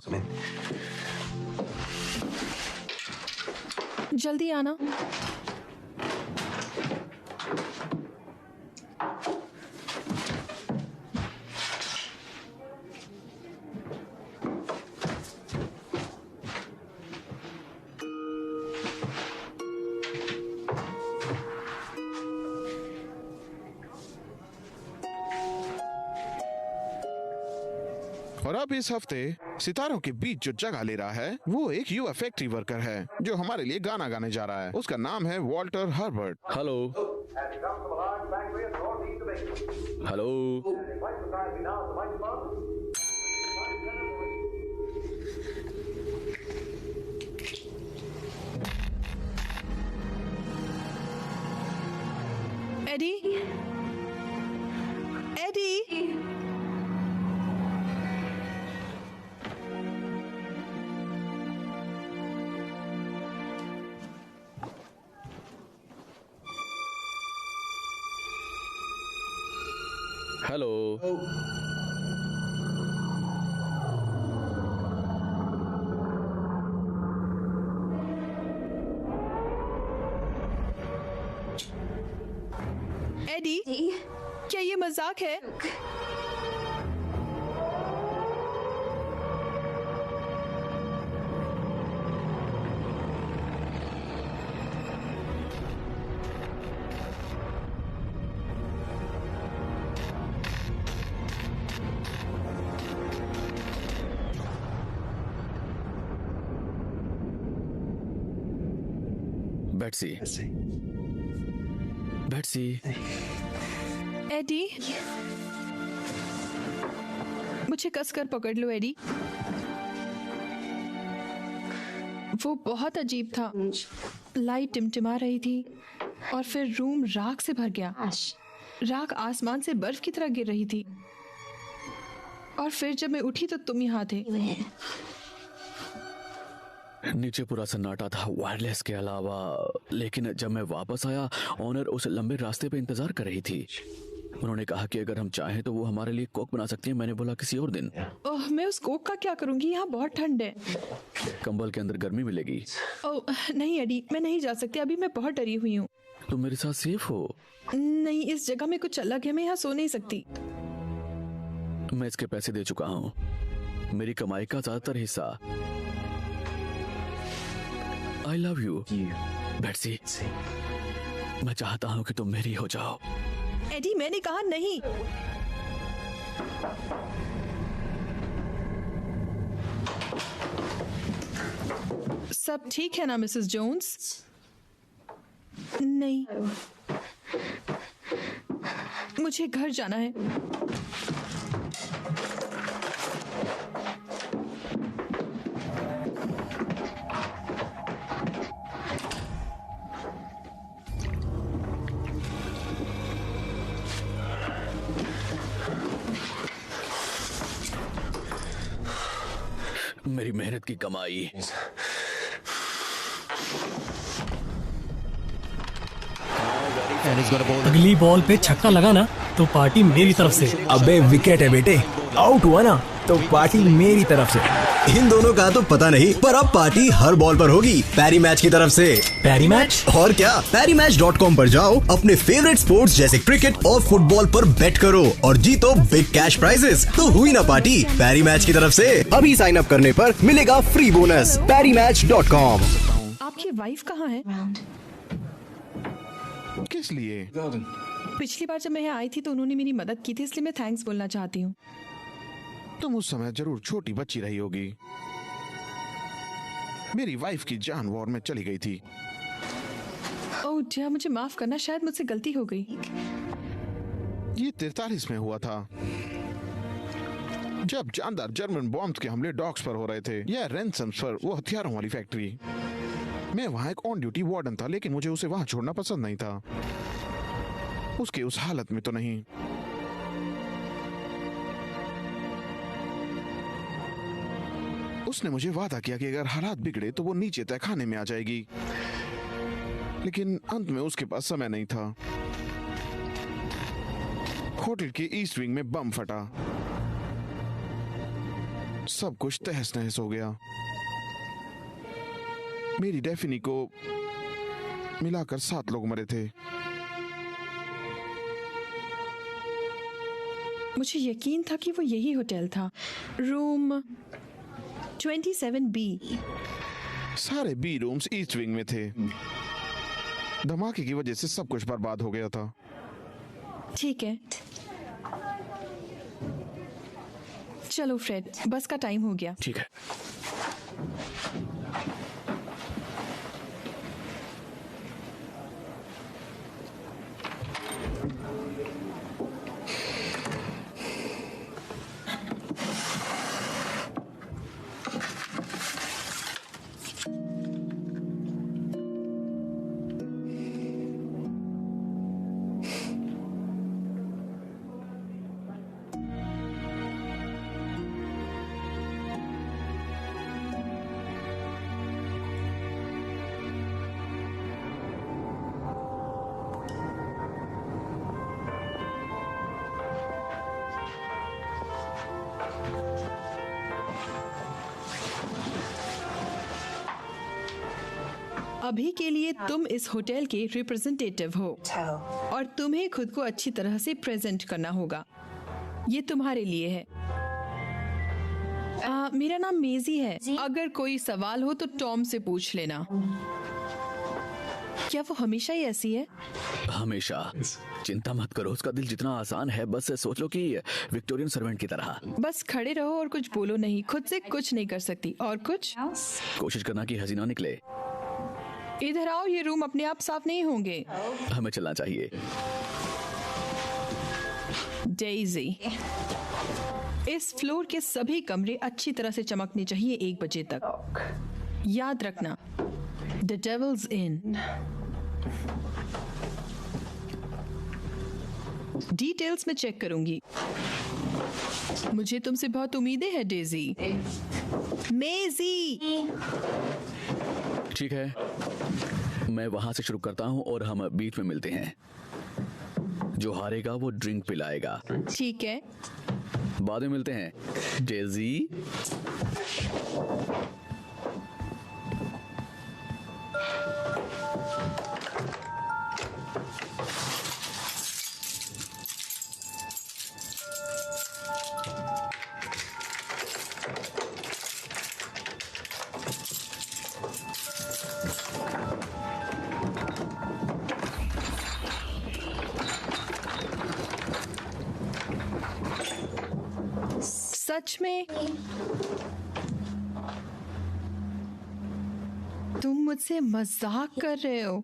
S7: जल्दी आना।
S3: और अब इस हफ्ते सितारों के बीच जो जगह ले रहा है वो एक यूएफ फैक्ट्री वर्कर है जो हमारे लिए गाना गाने जा रहा है। उसका नाम है Walter Herbert.
S5: Hello hello.
S7: Eddie, Eddie.
S5: Hello.
S7: Eddie, क्या ये मजाक है?
S5: Betsy, Betsy.
S7: एडी, मुझे कसकर पकड़ लो एडी। वो बहुत अजीब था। लाइट टिमटिमा रही थी और फिर रूम राख से भर गया। राख आसमान से बर्फ की तरह गिर रही थी। और फिर जब मैं उठी तो तुम यहाँ थे।
S5: नीचे पूरा सन्नाटा था वायरलेस के अलावा। लेकिन जब मैं वापस आया ऑनर उस लंबे रास्ते पे इंतजार कर रही थी। उन्होंने कहा कि अगर हम चाहें तो वो हमारे लिए कोक बना सकती है। मैंने बोला किसी और दिन।
S7: ओह, मैं उस कोक का क्या करूंगी? यहाँ बहुत ठंड है।
S5: कंबल के अंदर गर्मी मिलेगी।
S7: ओह नहीं एडी, मैं नहीं जा सकती। अभी मैं बहुत डरी हुई हूँ।
S5: तुम मेरे साथ सेफ हो?
S7: नहीं, इस जगह में कुछ अलग है। मैं यहाँ सो नहीं सकती।
S5: मैं इसके पैसे दे चुका हूँ, मेरी कमाई का ज्यादातर हिस्सा। I love you, Betsy. मैं चाहता हूँ कि तुम मेरी हो जाओ।
S7: एडी, मैंने कहा नहीं। सब ठीक है ना मिसेस जोन्स? नहीं, मुझे घर जाना है।
S5: मेरी मेहनत की कमाई।
S8: अगली बॉल पे छक्का लगा ना तो पार्टी मेरी तरफ से।
S9: अबे विकेट है बेटे, आउट हुआ ना तो पार्टी मेरी तरफ से। इन दोनों का तो पता नहीं, पर अब पार्टी हर बॉल पर होगी पैरी मैच की तरफ से।
S8: पैरी मैच?
S9: और क्या, PariMatch.com पर जाओ, अपने फेवरेट स्पोर्ट्स जैसे क्रिकेट और फुटबॉल पर बेट करो और जीतो बिग कैश प्राइजेस। तो हुई ना पार्टी पैरी मैच की तरफ से। अभी साइन अप करने पर मिलेगा फ्री बोनस। PariMatch.com।
S7: आपकी वाइफ कहाँ है?
S3: किस लिए?
S7: पिछली बार जब मैं यहाँ आई थी तो उन्होंने मेरी मदद की थी, इसलिए मैं थैंक्स बोलना चाहती हूँ।
S3: तुम उस समय जरूर छोटी बच्ची रही होगी। मेरी वाइफ की जान वॉर में चली गई थी।
S7: ओह डियर, मुझे माफ करना, शायद मुझसे गलती हो गई।
S3: ये 43 में हुआ था जब जानदार जर्मन बॉम्ब्स के हमले डॉक्स पर हो रहे थे, या रैनसम्स पर, वो हथियारों वाली फैक्ट्री। मैं वहाँ एक ऑन ड्यूटी वार्डन था, लेकिन मुझे उसे वहाँ छोड़ना पसंद नहीं था, उसके उस हालत में तो नहीं। उसने मुझे वादा किया कि अगर हालात बिगड़े तो वो नीचे तहखाने में आ जाएगी, लेकिन अंत में उसके पास समय नहीं था। होटल के ईस्ट विंग में बम फटा, सब कुछ तहस नहस हो गया। मेरी डेफिनी को मिलाकर 7 लोग मरे थे।
S7: मुझे यकीन था कि वो यही होटल था, रूम 27B।
S3: सारे बी रूम्स ईस्ट विंग में थे। धमाके की वजह से सब कुछ बर्बाद हो गया था।
S7: ठीक है, चलो फ्रेड, बस का टाइम हो गया।
S5: ठीक है।
S7: अभी के लिए तुम इस होटल के रिप्रेजेंटेटिव हो और तुम्हें खुद को अच्छी तरह से प्रेजेंट करना होगा। ये तुम्हारे लिए है। मेरा नाम मेजी है। अगर कोई सवाल हो तो टॉम से पूछ लेना। क्या वो हमेशा ही ऐसी है?
S5: हमेशा। चिंता मत करो, उसका दिल जितना आसान है, बस सोच लो कि विक्टोरियन सर्वेंट की तरह।
S7: बस खड़े रहो और कुछ बोलो नहीं। खुद से कुछ नहीं कर सकती। और कुछ?
S5: कोशिश करना कि हसीना निकले।
S7: इधर आओ, ये रूम अपने आप साफ नहीं होंगे।
S5: हमें चलना चाहिए।
S7: डेज़ी, इस फ्लोर के सभी कमरे अच्छी तरह से चमकने चाहिए 1 बजे तक। याद रखना, द डेविल्स इन। डिटेल्स में चेक करूंगी। मुझे तुमसे बहुत उम्मीदें हैं डेज़ी। मेजी।
S5: ठीक है, मैं वहां से शुरू करता हूं और हम बीच में मिलते हैं। जो हारेगा वो ड्रिंक पिलाएगा।
S7: ठीक है,
S5: बाद में मिलते हैं। डेज़ी।
S7: सच में तुम मुझसे मजाक कर रहे हो?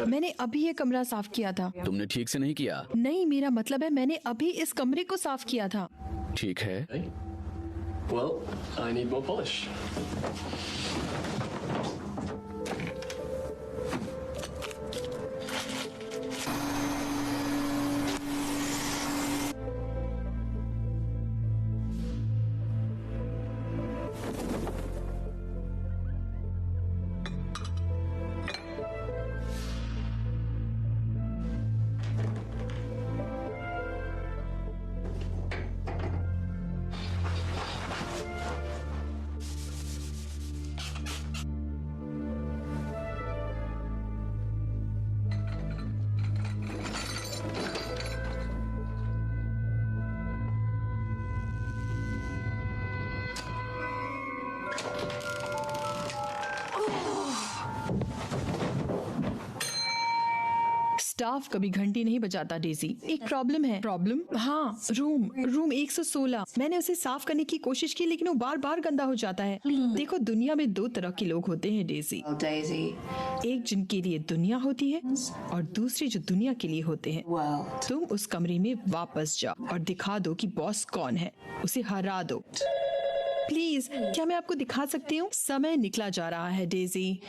S7: मैंने अभी ये कमरा साफ किया था।
S5: तुमने ठीक से नहीं किया।
S7: नहीं, मेरा मतलब है मैंने अभी इस कमरे को साफ किया था।
S5: ठीक है।
S13: Well, I need more polish.
S7: Staff कभी घंटी नहीं बजाता डेजी। एक प्रॉब्लम है। प्रॉब्लम? हाँ, रूम 116। मैंने उसे साफ करने की कोशिश की लेकिन वो बार बार गंदा हो जाता है। देखो, दुनिया में 2 तरह के लोग होते हैं डेजी। एक जिनके लिए दुनिया होती है और दूसरे जो दुनिया के लिए होते हैं। तुम उस कमरे में वापस जाओ और दिखा दो कि बॉस कौन है। उसे हरा दो प्लीज। क्या मैं आपको दिखा सकती हूँ? समय निकला जा रहा है डेजी।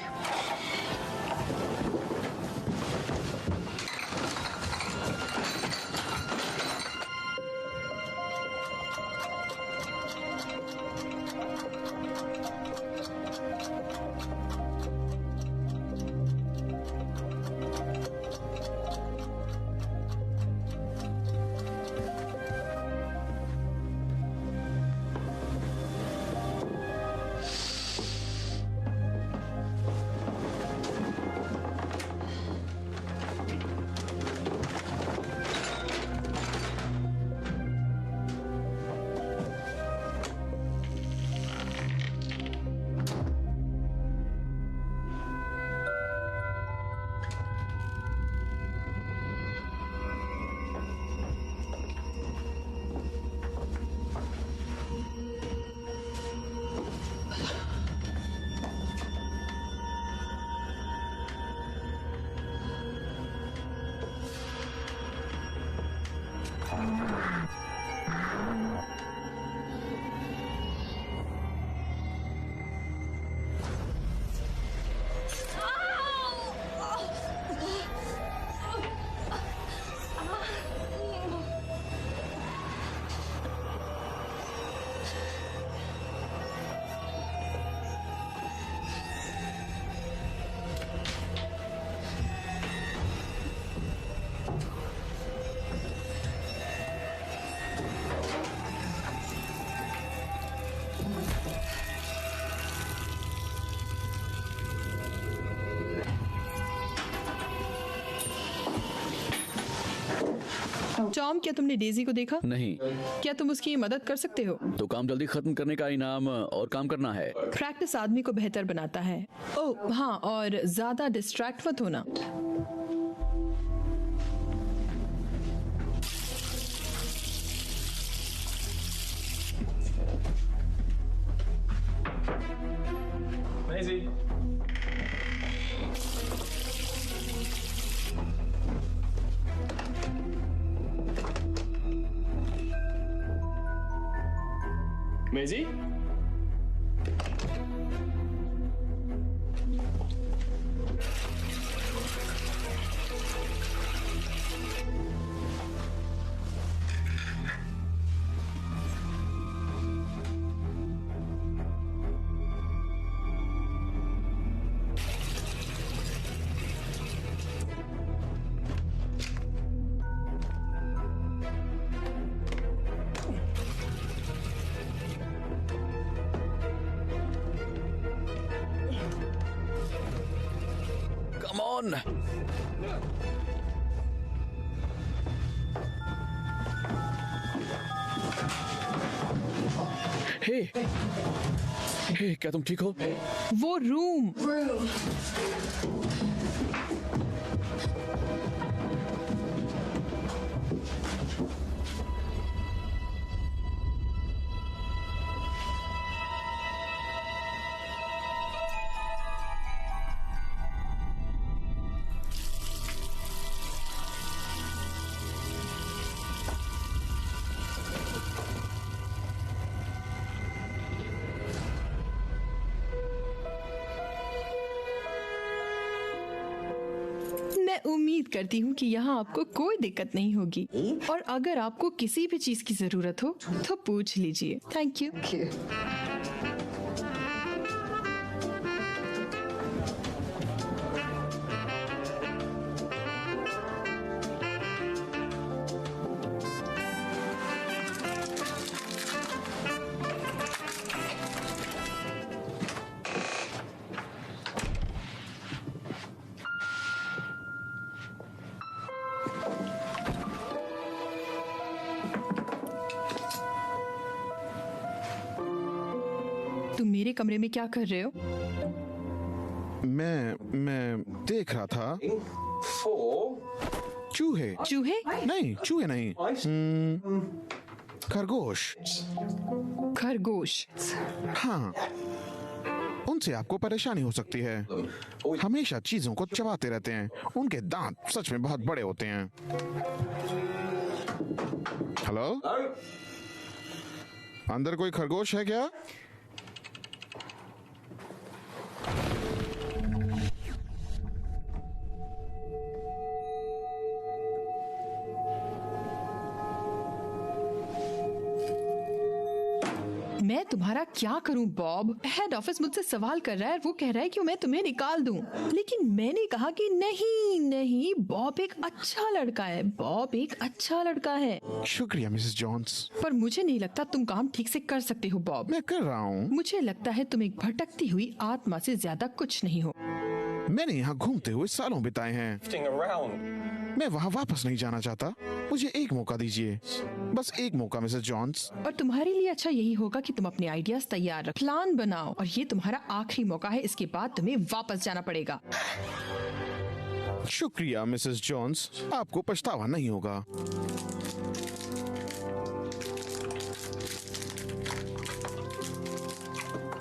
S7: टॉम, क्या तुमने डेजी को देखा?
S5: नहीं।
S7: क्या तुम उसकी मदद कर सकते हो?
S5: तो काम जल्दी खत्म करने का इनाम और काम करना है।
S7: प्रैक्टिस आदमी को बेहतर बनाता है। ओह हाँ, और ज्यादा डिस्ट्रैक्ट मत होना।
S13: Maisie. Maisie?
S5: Come on! हे, क्या तुम ठीक हो?
S7: वो रूम। उम्मीद करती हूँ कि यहाँ आपको कोई दिक्कत नहीं होगी, और अगर आपको किसी भी चीज की जरूरत हो तो पूछ लीजिए। Thank you. तुम मेरे कमरे में क्या कर रहे हो?
S3: मैं देख रहा था चूहे।
S7: चूहे?
S3: नहीं, चूहे नहीं। खरगोश।
S7: खरगोश?
S3: हाँ, उनसे आपको परेशानी हो सकती है। हमेशा चीजों को चबाते रहते हैं। उनके दांत सच में बहुत बड़े होते हैं। हेलो, अंदर कोई खरगोश है क्या?
S7: मैं तुम्हारा क्या करूं बॉब? हेड ऑफिस मुझसे सवाल कर रहा है, वो कह रहा है कि मैं तुम्हें निकाल दूं, लेकिन मैंने कहा कि नहीं नहीं, बॉब एक अच्छा लड़का है। बॉब एक अच्छा लड़का है।
S3: शुक्रिया मिसेस जॉन्स।
S7: पर मुझे नहीं लगता तुम काम ठीक से कर सकते हो बॉब।
S3: मैं कर रहा हूँ।
S7: मुझे लगता है तुम एक भटकती हुई आत्मा से ज्यादा कुछ नहीं हो।
S3: मैंने यहाँ घूमते हुए सालों बिताए हैं। मैं वहाँ वापस नहीं जाना चाहता। मुझे एक मौका दीजिए, बस एक मौका मिसेस जॉन्स।
S7: और तुम्हारे लिए अच्छा यही होगा कि तुम अपने आइडियाज तैयार रख, प्लान बनाओ, और ये तुम्हारा आखिरी मौका है। इसके बाद तुम्हें वापस जाना पड़ेगा।
S3: शुक्रिया मिसेस जॉन्स, आपको पछतावा नहीं होगा।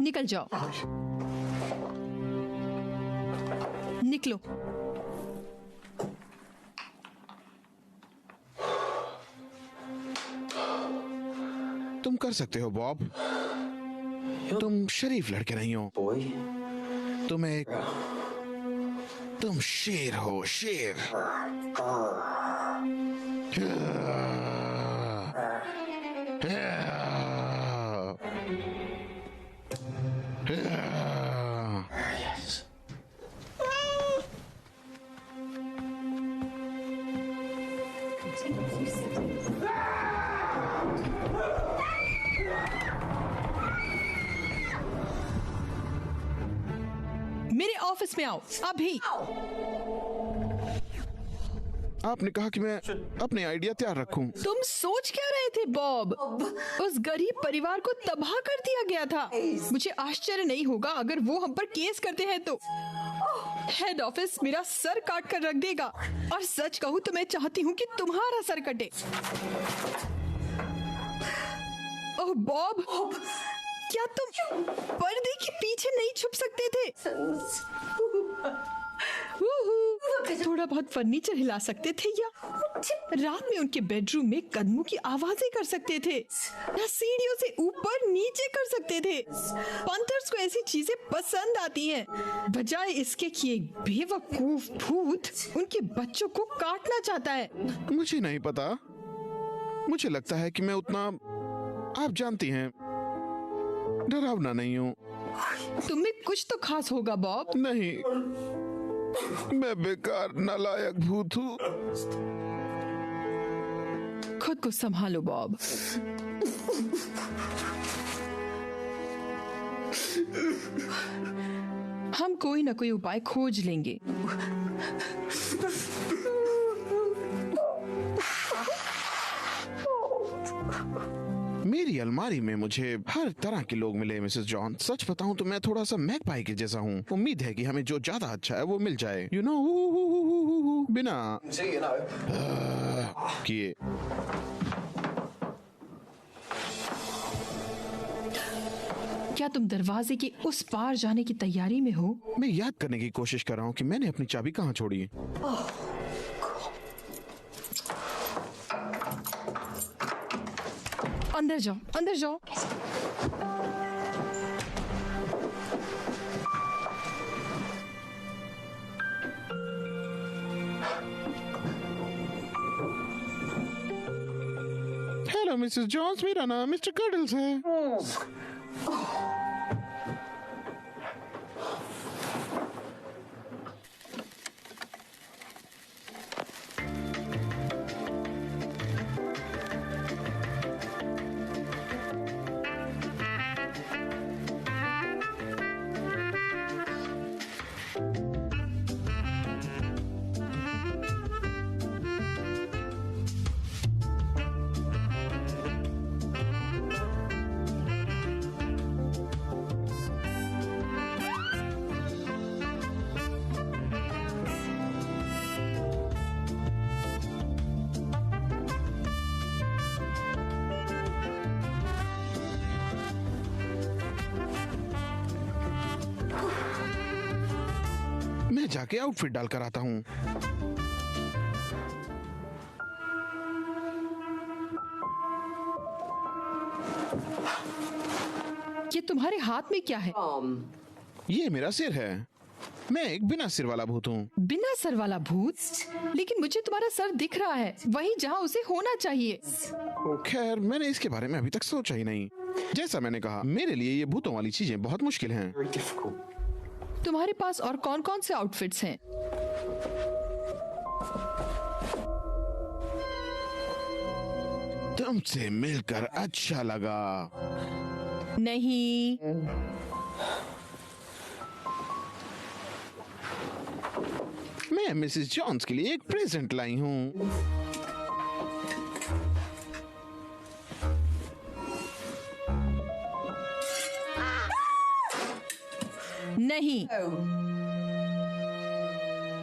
S7: निकल जाओ, निकलो।
S3: तुम कर सकते हो बॉब। तुम शरीफ लड़के नहीं हो। तुम शेर हो, शेर।
S7: मेरे ऑफिस में आओ अभी।
S3: आपने कहा कि मैं अपने आइडिया तैयार रखूं।
S7: तुम सोच क्या रहे थे बॉब? उस गरीब परिवार को तबाह कर दिया गया था। मुझे आश्चर्य नहीं होगा अगर वो हम पर केस करते हैं तो। हेड ऑफिस मेरा सर काट कर रख देगा, और सच कहूँ तो मैं चाहती हूँ कि तुम्हारा सर कटे। ओह बॉब, क्या तुम पर्दे के पीछे नहीं छुप सकते थे? थोड़ा बहुत फर्नीचर हिला सकते थे, या रात में उनके बेडरूम में कदमों की आवाजें कर सकते थे, या सीढ़ियों से ऊपर नीचे कर सकते थे। पंथर्स को ऐसी चीजें पसंद आती हैं, बजाय इसके कि एक बेवकूफ भूत उनके बच्चों को काटना चाहता है।
S3: मुझे नहीं पता। मुझे लगता है कि मैं उतना, आप जानती हैं, डरावना नहीं हूँ।
S7: तुम्हें कुछ तो खास होगा बॉब।
S3: नहीं, मैं बेकार नालायक भूत हूँ।
S7: खुद को संभालो बॉब। हम कोई ना कोई उपाय खोज लेंगे।
S3: मेरी अलमारी में मुझे हर तरह के लोग मिले मिसेस जॉन। सच बताऊं तो मैं थोड़ा सा मैगपाई के जैसा हूँ। उम्मीद है कि हमें जो ज्यादा अच्छा है वो मिल जाए, यू नो, बिना किए।
S7: क्या तुम दरवाजे के उस पार जाने की तैयारी में हो?
S3: मैं याद करने की कोशिश कर रहा हूँ कि मैंने अपनी चाबी कहाँ छोड़ी।
S7: अंदर जाओ, अंदर जाओ।
S3: हेलो मिसेस जॉन्स, मेरा नाम मिस्टर कर्डल्स है। मैं जाके आउटफिट डालकर आता हूँ।
S7: ये तुम्हारे हाथ में क्या है?
S3: ये मेरा सिर है। मैं एक बिना सिर वाला भूत हूँ।
S7: बिना सर वाला भूत? लेकिन मुझे तुम्हारा सर दिख रहा है, वहीं जहाँ उसे होना चाहिए।
S3: खैर, मैंने इसके बारे में अभी तक सोचा ही नहीं। जैसा मैंने कहा, मेरे लिए ये भूतों वाली चीजें बहुत मुश्किल हैं।
S7: तुम्हारे पास और कौन कौन से आउटफिट्स हैं?
S3: तुमसे मिलकर अच्छा लगा।
S7: नहीं।
S3: मैं मिसेस जॉन्स के लिए एक प्रेजेंट लाई हूँ।
S7: नहीं।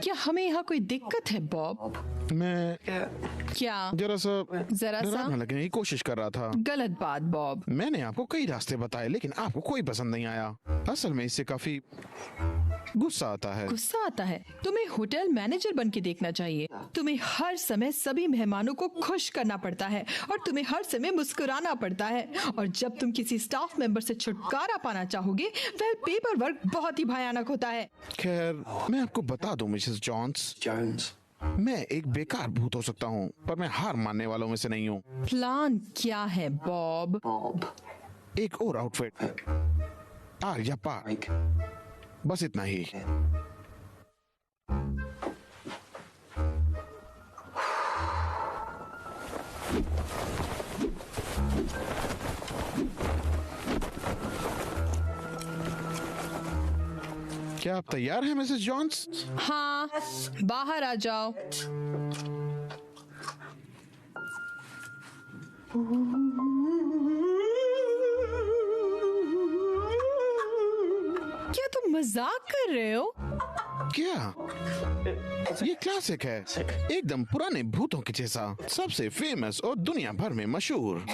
S7: क्या हमें यहाँ कोई दिक्कत है बॉब?
S3: मैं
S7: क्या?
S3: जरा सा
S7: डरावना
S3: लगने की कोशिश कर रहा था।
S7: गलत बात बॉब।
S3: मैंने आपको कई रास्ते बताए, लेकिन आपको कोई पसंद नहीं आया। असल में इससे काफी गुस्सा आता है।
S7: गुस्सा आता है? तुम्हें होटल मैनेजर बन के देखना चाहिए। तुम्हें हर समय सभी मेहमानों को खुश करना पड़ता है और तुम्हें हर समय मुस्कुराना पड़ता है। और जब तुम किसी स्टाफ मेंबर से छुटकारा पाना चाहोगे, वह पेपर वर्क बहुत ही भयानक होता है।
S3: खैर, मैं आपको बता दूं मिसेस जॉन्स, मैं एक बेकार भूत हो सकता हूँ, पर मैं हार मानने वालों में से नहीं हूँ।
S7: प्लान क्या है बॉब?
S3: एक और आउटफिट, आर या पार, बस इतना ही। क्या आप तैयार हैं मिसेस जॉन्स?
S7: हाँ, बाहर आ जाओ। क्या तुम मजाक कर रहे हो?
S3: क्या? ये क्लासिक है, एकदम पुराने भूतों के जैसा, सबसे फेमस और दुनिया भर में मशहूर,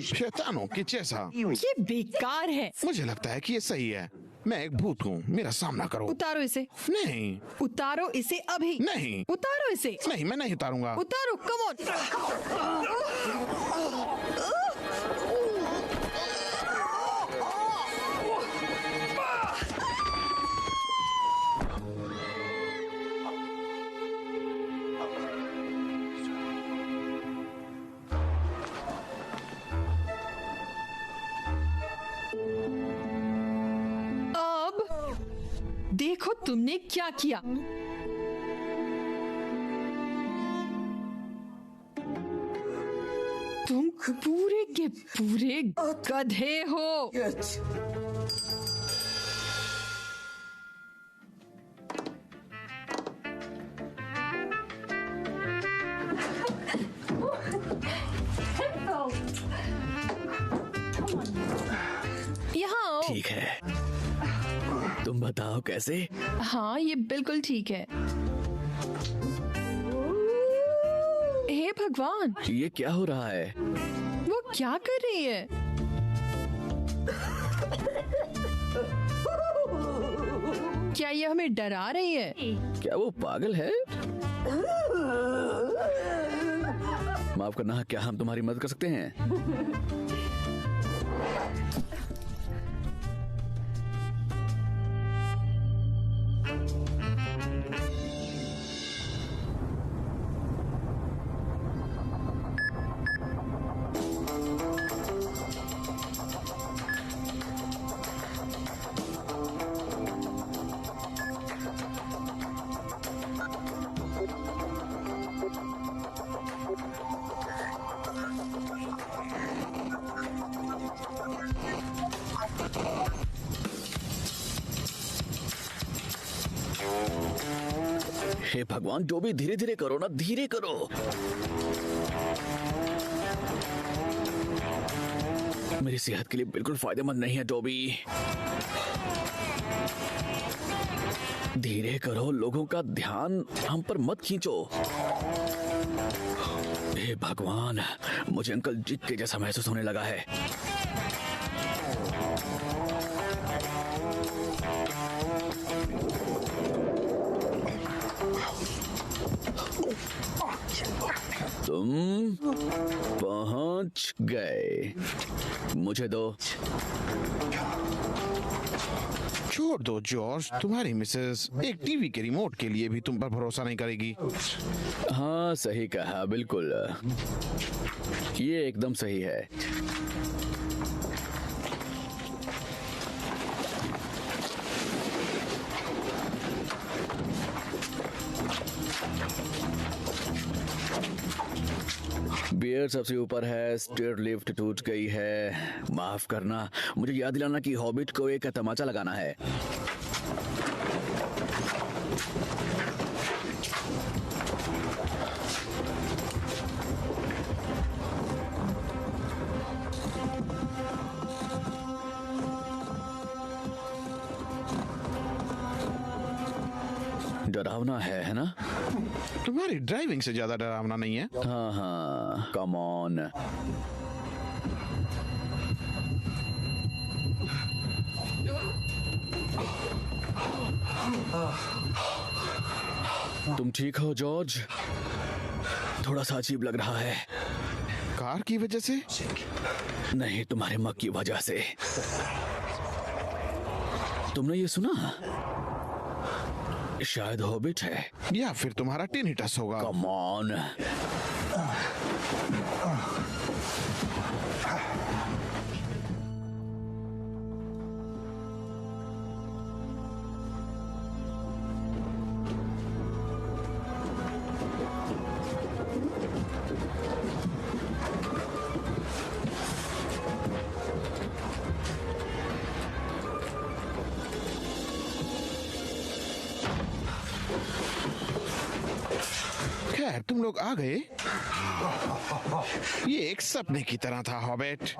S3: शैतानों के जैसा।
S7: ये बेकार है।
S3: मुझे लगता है कि ये सही है। मैं एक भूत हूँ, मेरा सामना करो।
S7: उतारो इसे।
S3: नहीं।
S7: उतारो इसे अभी।
S3: नहीं।
S7: उतारो इसे।
S3: नहीं, मैं नहीं उतारूंगा।
S7: उतारो, कम ऑन। देखो तुमने क्या किया। तुम पूरे के पूरे गधे हो। यहाँ आओ।
S5: ठीक है, तुम बताओ कैसे?
S7: हाँ, ये बिल्कुल ठीक है। हे भगवान,
S5: ये क्या हो रहा है?
S7: वो क्या कर रही है? क्या ये हमें डरा रही है?
S5: क्या वो पागल है? माफ करना, क्या हम तुम्हारी मदद कर सकते हैं? हे भगवान, डॉबी धीरे धीरे करो ना, धीरे करो। मेरी सेहत के लिए बिल्कुल फायदेमंद नहीं है डॉबी। धीरे करो, लोगों का ध्यान हम पर मत खींचो। हे भगवान, मुझे अंकल जिक के जैसा महसूस होने लगा है। तुम पहुंच गए, मुझे दो।
S3: छोड़ दो जॉर्ज, तुम्हारी मिसेस एक टीवी के रिमोट के लिए भी तुम पर भरोसा नहीं करेगी।
S5: हाँ सही कहा, बिल्कुल ये एकदम सही है। बियर सबसे ऊपर है, स्टेयर लिफ्ट टूट गई है। माफ करना, मुझे याद दिलाना कि हॉबिट को एक तमाचा लगाना है। डरावना है ना?
S3: तुम्हारी ड्राइविंग से ज्यादा डरावना नहीं है।
S5: हाँ हाँ, कम ऑन। तुम ठीक हो जॉर्ज? थोड़ा सा अजीब लग रहा है।
S3: कार की वजह से?
S5: नहीं, तुम्हारे मग की वजह से। तुमने ये सुना? शायद हॉबिट है
S3: या फिर तुम्हारा टिनिटस होगा।
S5: Come on.
S3: खैर, तुम लोग आ गए। ये एक सपने की तरह था हॉबिट।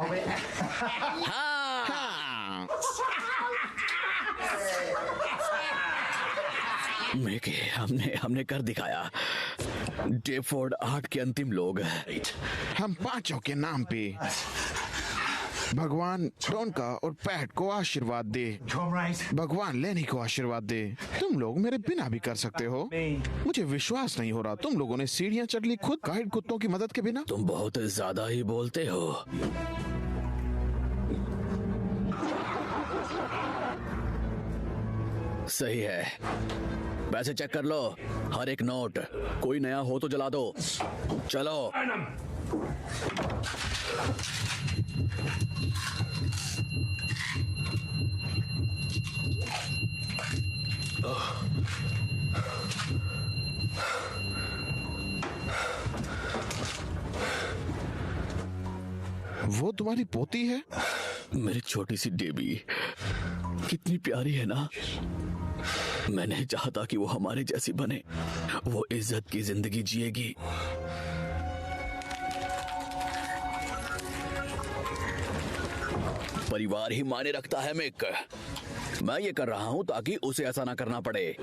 S3: हाँ।
S5: मेके, हमने कर दिखाया। डेफोर्ड 8 के अंतिम लोग।
S3: हम पांचों के नाम पे भगवान टोनका और पैट को आशीर्वाद दे। भगवान लेनी को आशीर्वाद दे। तुम लोग मेरे बिना भी कर सकते हो। मुझे विश्वास नहीं हो रहा, तुम लोगों ने सीढ़ियां चढ़ ली खुद, गाइड कुत्तों की मदद के बिना।
S5: तुम बहुत ज्यादा ही बोलते हो। सही है, वैसे चेक कर लो हर एक नोट। कोई नया हो तो जला दो। चलो।
S3: वो तुम्हारी पोती है?
S5: मेरी छोटी सी डेबी कितनी प्यारी है ना। मैं नहीं चाहता कि वो हमारे जैसी बने। वो इज्जत की जिंदगी जिएगी। परिवार ही मायने रखता है मिक। मैं ये कर रहा हूं ताकि उसे ऐसा ना करना पड़े।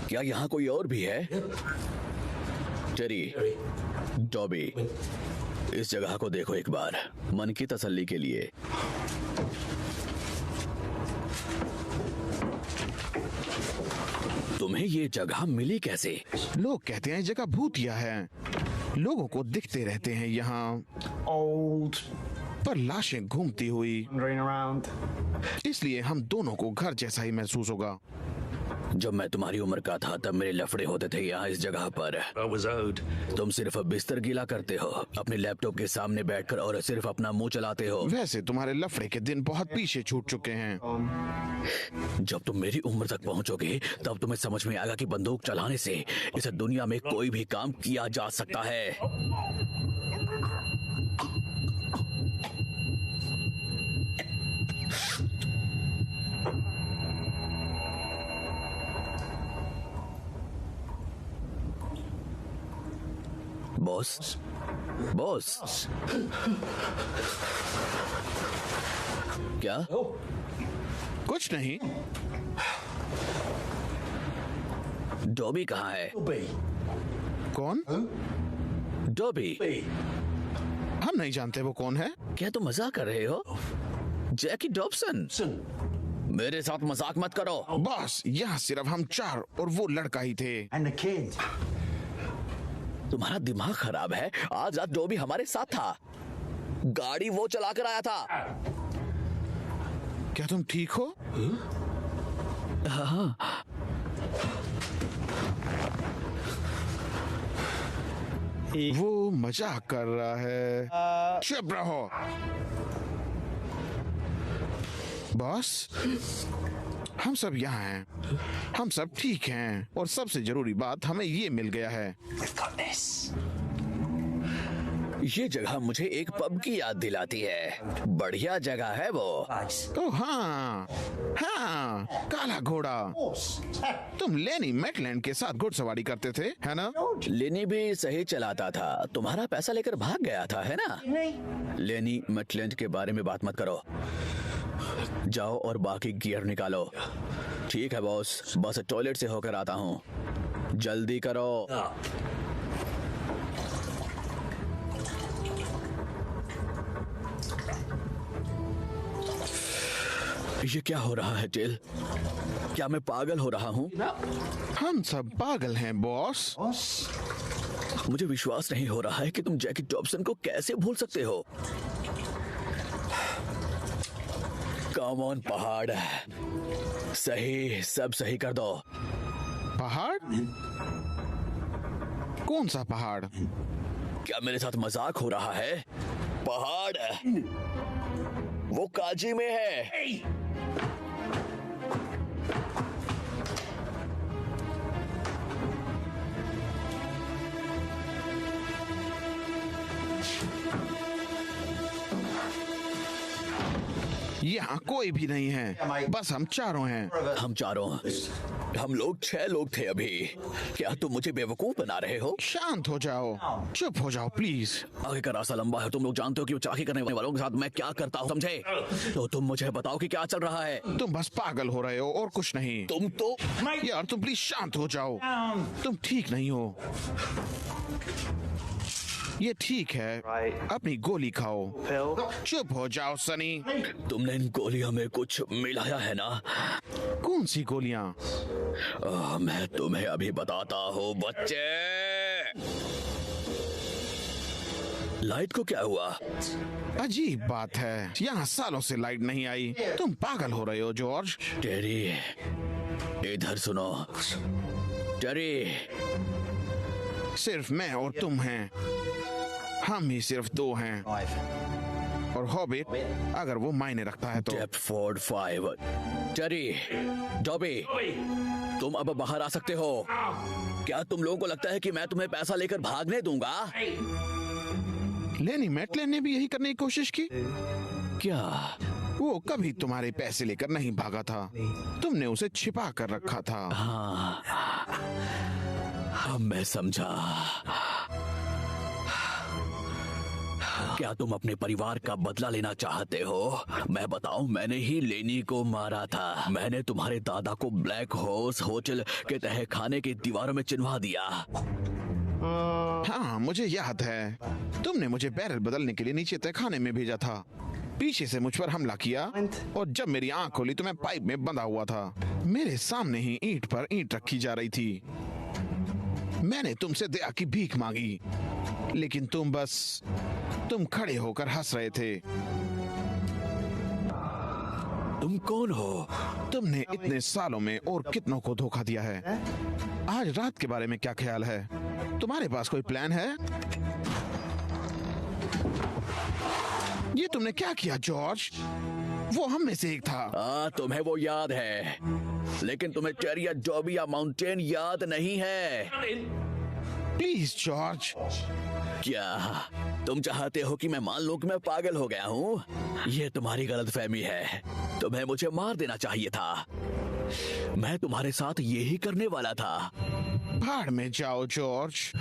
S5: क्या यहाँ कोई और भी है? टेरी, डॉबी, इस जगह को देखो एक बार, मन की तसल्ली के लिए। तुम्हें ये जगह मिली कैसे?
S3: लोग कहते हैं जगह भूतिया है। लोगों को दिखते रहते हैं यहाँ पर लाशें घूमती हुई, इसलिए हम दोनों को घर जैसा ही महसूस होगा।
S5: जब मैं तुम्हारी उम्र का था तब मेरे लफड़े होते थे यहाँ इस जगह पर। तुम सिर्फ बिस्तर गीला करते हो अपने लैपटॉप के सामने बैठकर और सिर्फ अपना मुंह चलाते हो।
S3: वैसे तुम्हारे लफड़े के दिन बहुत पीछे छूट चुके हैं।
S5: जब तुम मेरी उम्र तक पहुंचोगे तब तुम्हें समझ में आएगा कि बंदूक चलाने से इस दुनिया में कोई भी काम किया जा सकता है। बॉस बॉस क्या?
S3: कुछ नहीं।
S5: डॉबी कहाँ है?
S3: कौन?
S5: डॉबी?
S3: हम नहीं जानते वो कौन है।
S5: क्या तुम मजाक कर रहे हो? जैकी डॉबसन? मेरे साथ मजाक मत करो।
S3: बॉस, यहाँ सिर्फ हम 4 और वो लड़का ही थे।
S5: तुम्हारा दिमाग खराब है। आज रात डॉबी हमारे साथ था, गाड़ी वो चला कर आया था।
S3: क्या तुम ठीक हो?
S5: हाँ।
S3: वो मजाक कर रहा है। चुप रहो। बॉस, हम सब यहाँ हैं, हम सब ठीक हैं, और सबसे जरूरी बात, हमें ये मिल गया है।
S5: ये जगह मुझे एक पब की याद दिलाती है। बढ़िया जगह है वो।
S3: ओह हाँ, हाँ, काला घोड़ा। तुम लेनी मैटलैंड के साथ घुड़सवारी करते थे, है ना?
S5: लेनी भी सही चलाता था, तुम्हारा पैसा लेकर भाग गया था, है ना? लेनी मैटलैंड के बारे में बात मत करो। जाओ और बाकी गियर निकालो। ठीक है बॉस, बस टॉयलेट से होकर आता हूँ, जल्दी करो। ये क्या हो रहा है टेल? क्या मैं पागल हो रहा हूँ?
S3: हम सब पागल हैं बॉस।
S5: मुझे विश्वास नहीं हो रहा है कि तुम जैकी डॉबसन को कैसे भूल सकते हो। कम ऑन पहाड़, सही, सब सही कर दो।
S3: पहाड़? कौन सा पहाड़?
S5: क्या मेरे साथ मजाक हो रहा है? पहाड़ वो काजी में है।
S3: यहाँ कोई भी नहीं है, बस हम चारों हैं।
S5: हम चारों? हम लोग 6 लोग थे अभी। क्या तुम मुझे बेवकूफ बना रहे हो?
S3: शांत हो जाओ, चुप हो जाओ प्लीज।
S5: आगे का रास्ता लंबा है, तुम लोग जानते हो कि वो चाकी करने वालों के साथ मैं क्या करता हूँ, समझे? तो तुम मुझे बताओ कि क्या चल रहा है।
S3: तुम बस पागल हो रहे हो और कुछ नहीं।
S5: तुम तो
S3: यार, तुम प्लीज शांत हो जाओ। तुम ठीक नहीं हो। ये ठीक है, अपनी गोली खाओ। चुप हो जाओ सनी।
S5: तुमने इन गोलियों में कुछ मिलाया है ना?
S3: कौन सी गोलियां?
S5: मैं तुम्हें अभी बताता हूँ बच्चे। लाइट को क्या हुआ?
S3: अजीब बात है, यहाँ सालों से लाइट नहीं आई। तुम पागल हो रहे हो जॉर्ज।
S5: टेरी, इधर सुनो। टेरी,
S3: सिर्फ मैं और तुम हैं, हम ही सिर्फ 2 हैं। और हॉबिट, अगर वो मायने रखता है तो।
S5: डेप्टफोर्ड 5। टेरी, डॉबी, तुम अब बाहर आ सकते हो। क्या तुम लोगों को लगता है कि मैं तुम्हें पैसा लेकर भागने दूंगा?
S3: लेनी मैटलैंड ने भी यही करने की कोशिश की।
S5: क्या?
S3: वो कभी तुम्हारे पैसे लेकर नहीं भागा था, तुमने उसे छिपा कर रखा था।
S5: हाँ, अब मैं समझा। क्या तुम अपने परिवार का बदला लेना चाहते हो? मैं बताऊं, मैंने ही लेनी को मारा था। मैंने तुम्हारे दादा को ब्लैक हॉर्स होटल के तह खाने की दीवारों में चिन्हवा दिया।
S3: हाँ, मुझे याद है। तुमने मुझे बैरल बदलने के लिए नीचे तहखाने में भेजा था। पीछे से मुझ पर हमला किया, और जब मेरी आंख खोली तो मैं पाइप में बंधा हुआ था। मेरे सामने ही ईंट पर ईंट रखी जा रही थी। मैंने तुमसे दया की भीख मांगी, लेकिन तुम खड़े होकर हंस रहे थे।
S5: तुम कौन हो?
S3: तुमने इतने सालों में और कितनों को धोखा दिया है। आज रात के बारे में क्या ख्याल है? तुम्हारे पास कोई प्लान है? ये तुमने क्या किया जॉर्ज? वो हम में से एक था।
S5: तुम्हें वो याद है, लेकिन तुम्हें टेरी या डॉबी या माउंटेन याद नहीं है।
S3: Please George.
S5: क्या तुम चाहते हो कि मैं मान लूं कि मैं पागल हो गया हूँ? ये तुम्हारी गलतफहमी है। तुम्हें मुझे मार देना चाहिए था। मैं तुम्हारे साथ यही करने वाला था।
S3: भाड़ में जाओ जॉर्ज।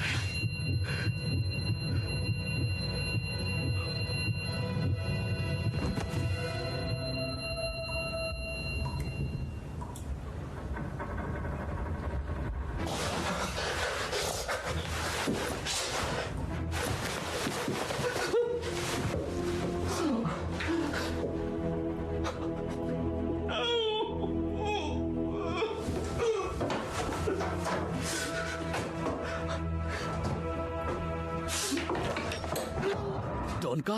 S5: जॉन का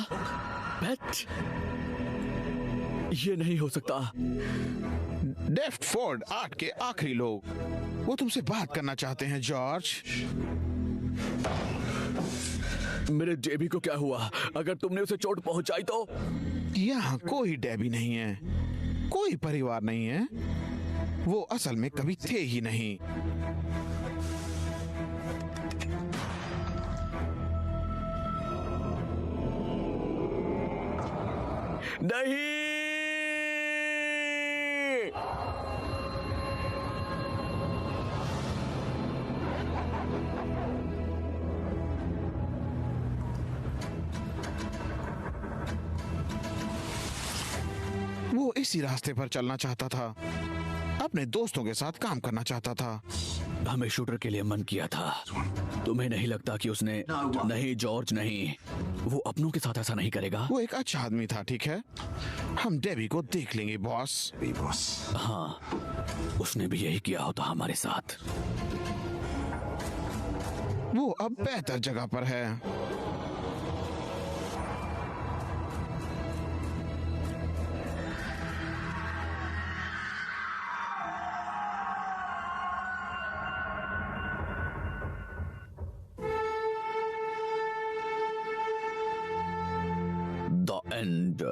S5: पेट? ये नहीं हो सकता।
S3: डेफ्टफोर्ड 8 के आखिरी लोग, वो तुमसे बात करना चाहते हैं जॉर्ज।
S5: मेरे डेबी को क्या हुआ? अगर तुमने उसे चोट पहुंचाई तो?
S3: यहाँ कोई डेबी नहीं है, कोई परिवार नहीं है, वो असल में कभी थे ही नहीं।
S5: नहीं,
S3: वो इसी रास्ते पर चलना चाहता था, अपने दोस्तों के साथ काम करना चाहता था।
S5: हमें शूटर के लिए मन किया था। तुम्हें नहीं लगता कि उसने? नहीं जॉर्ज, नहीं, वो अपनों के साथ ऐसा नहीं करेगा।
S3: वो एक अच्छा आदमी था, ठीक है, हम डेबी को देख लेंगे बॉस।
S5: हाँ, उसने भी यही किया होता हमारे साथ।
S3: वो अब बेहतर जगह पर है।
S5: The end.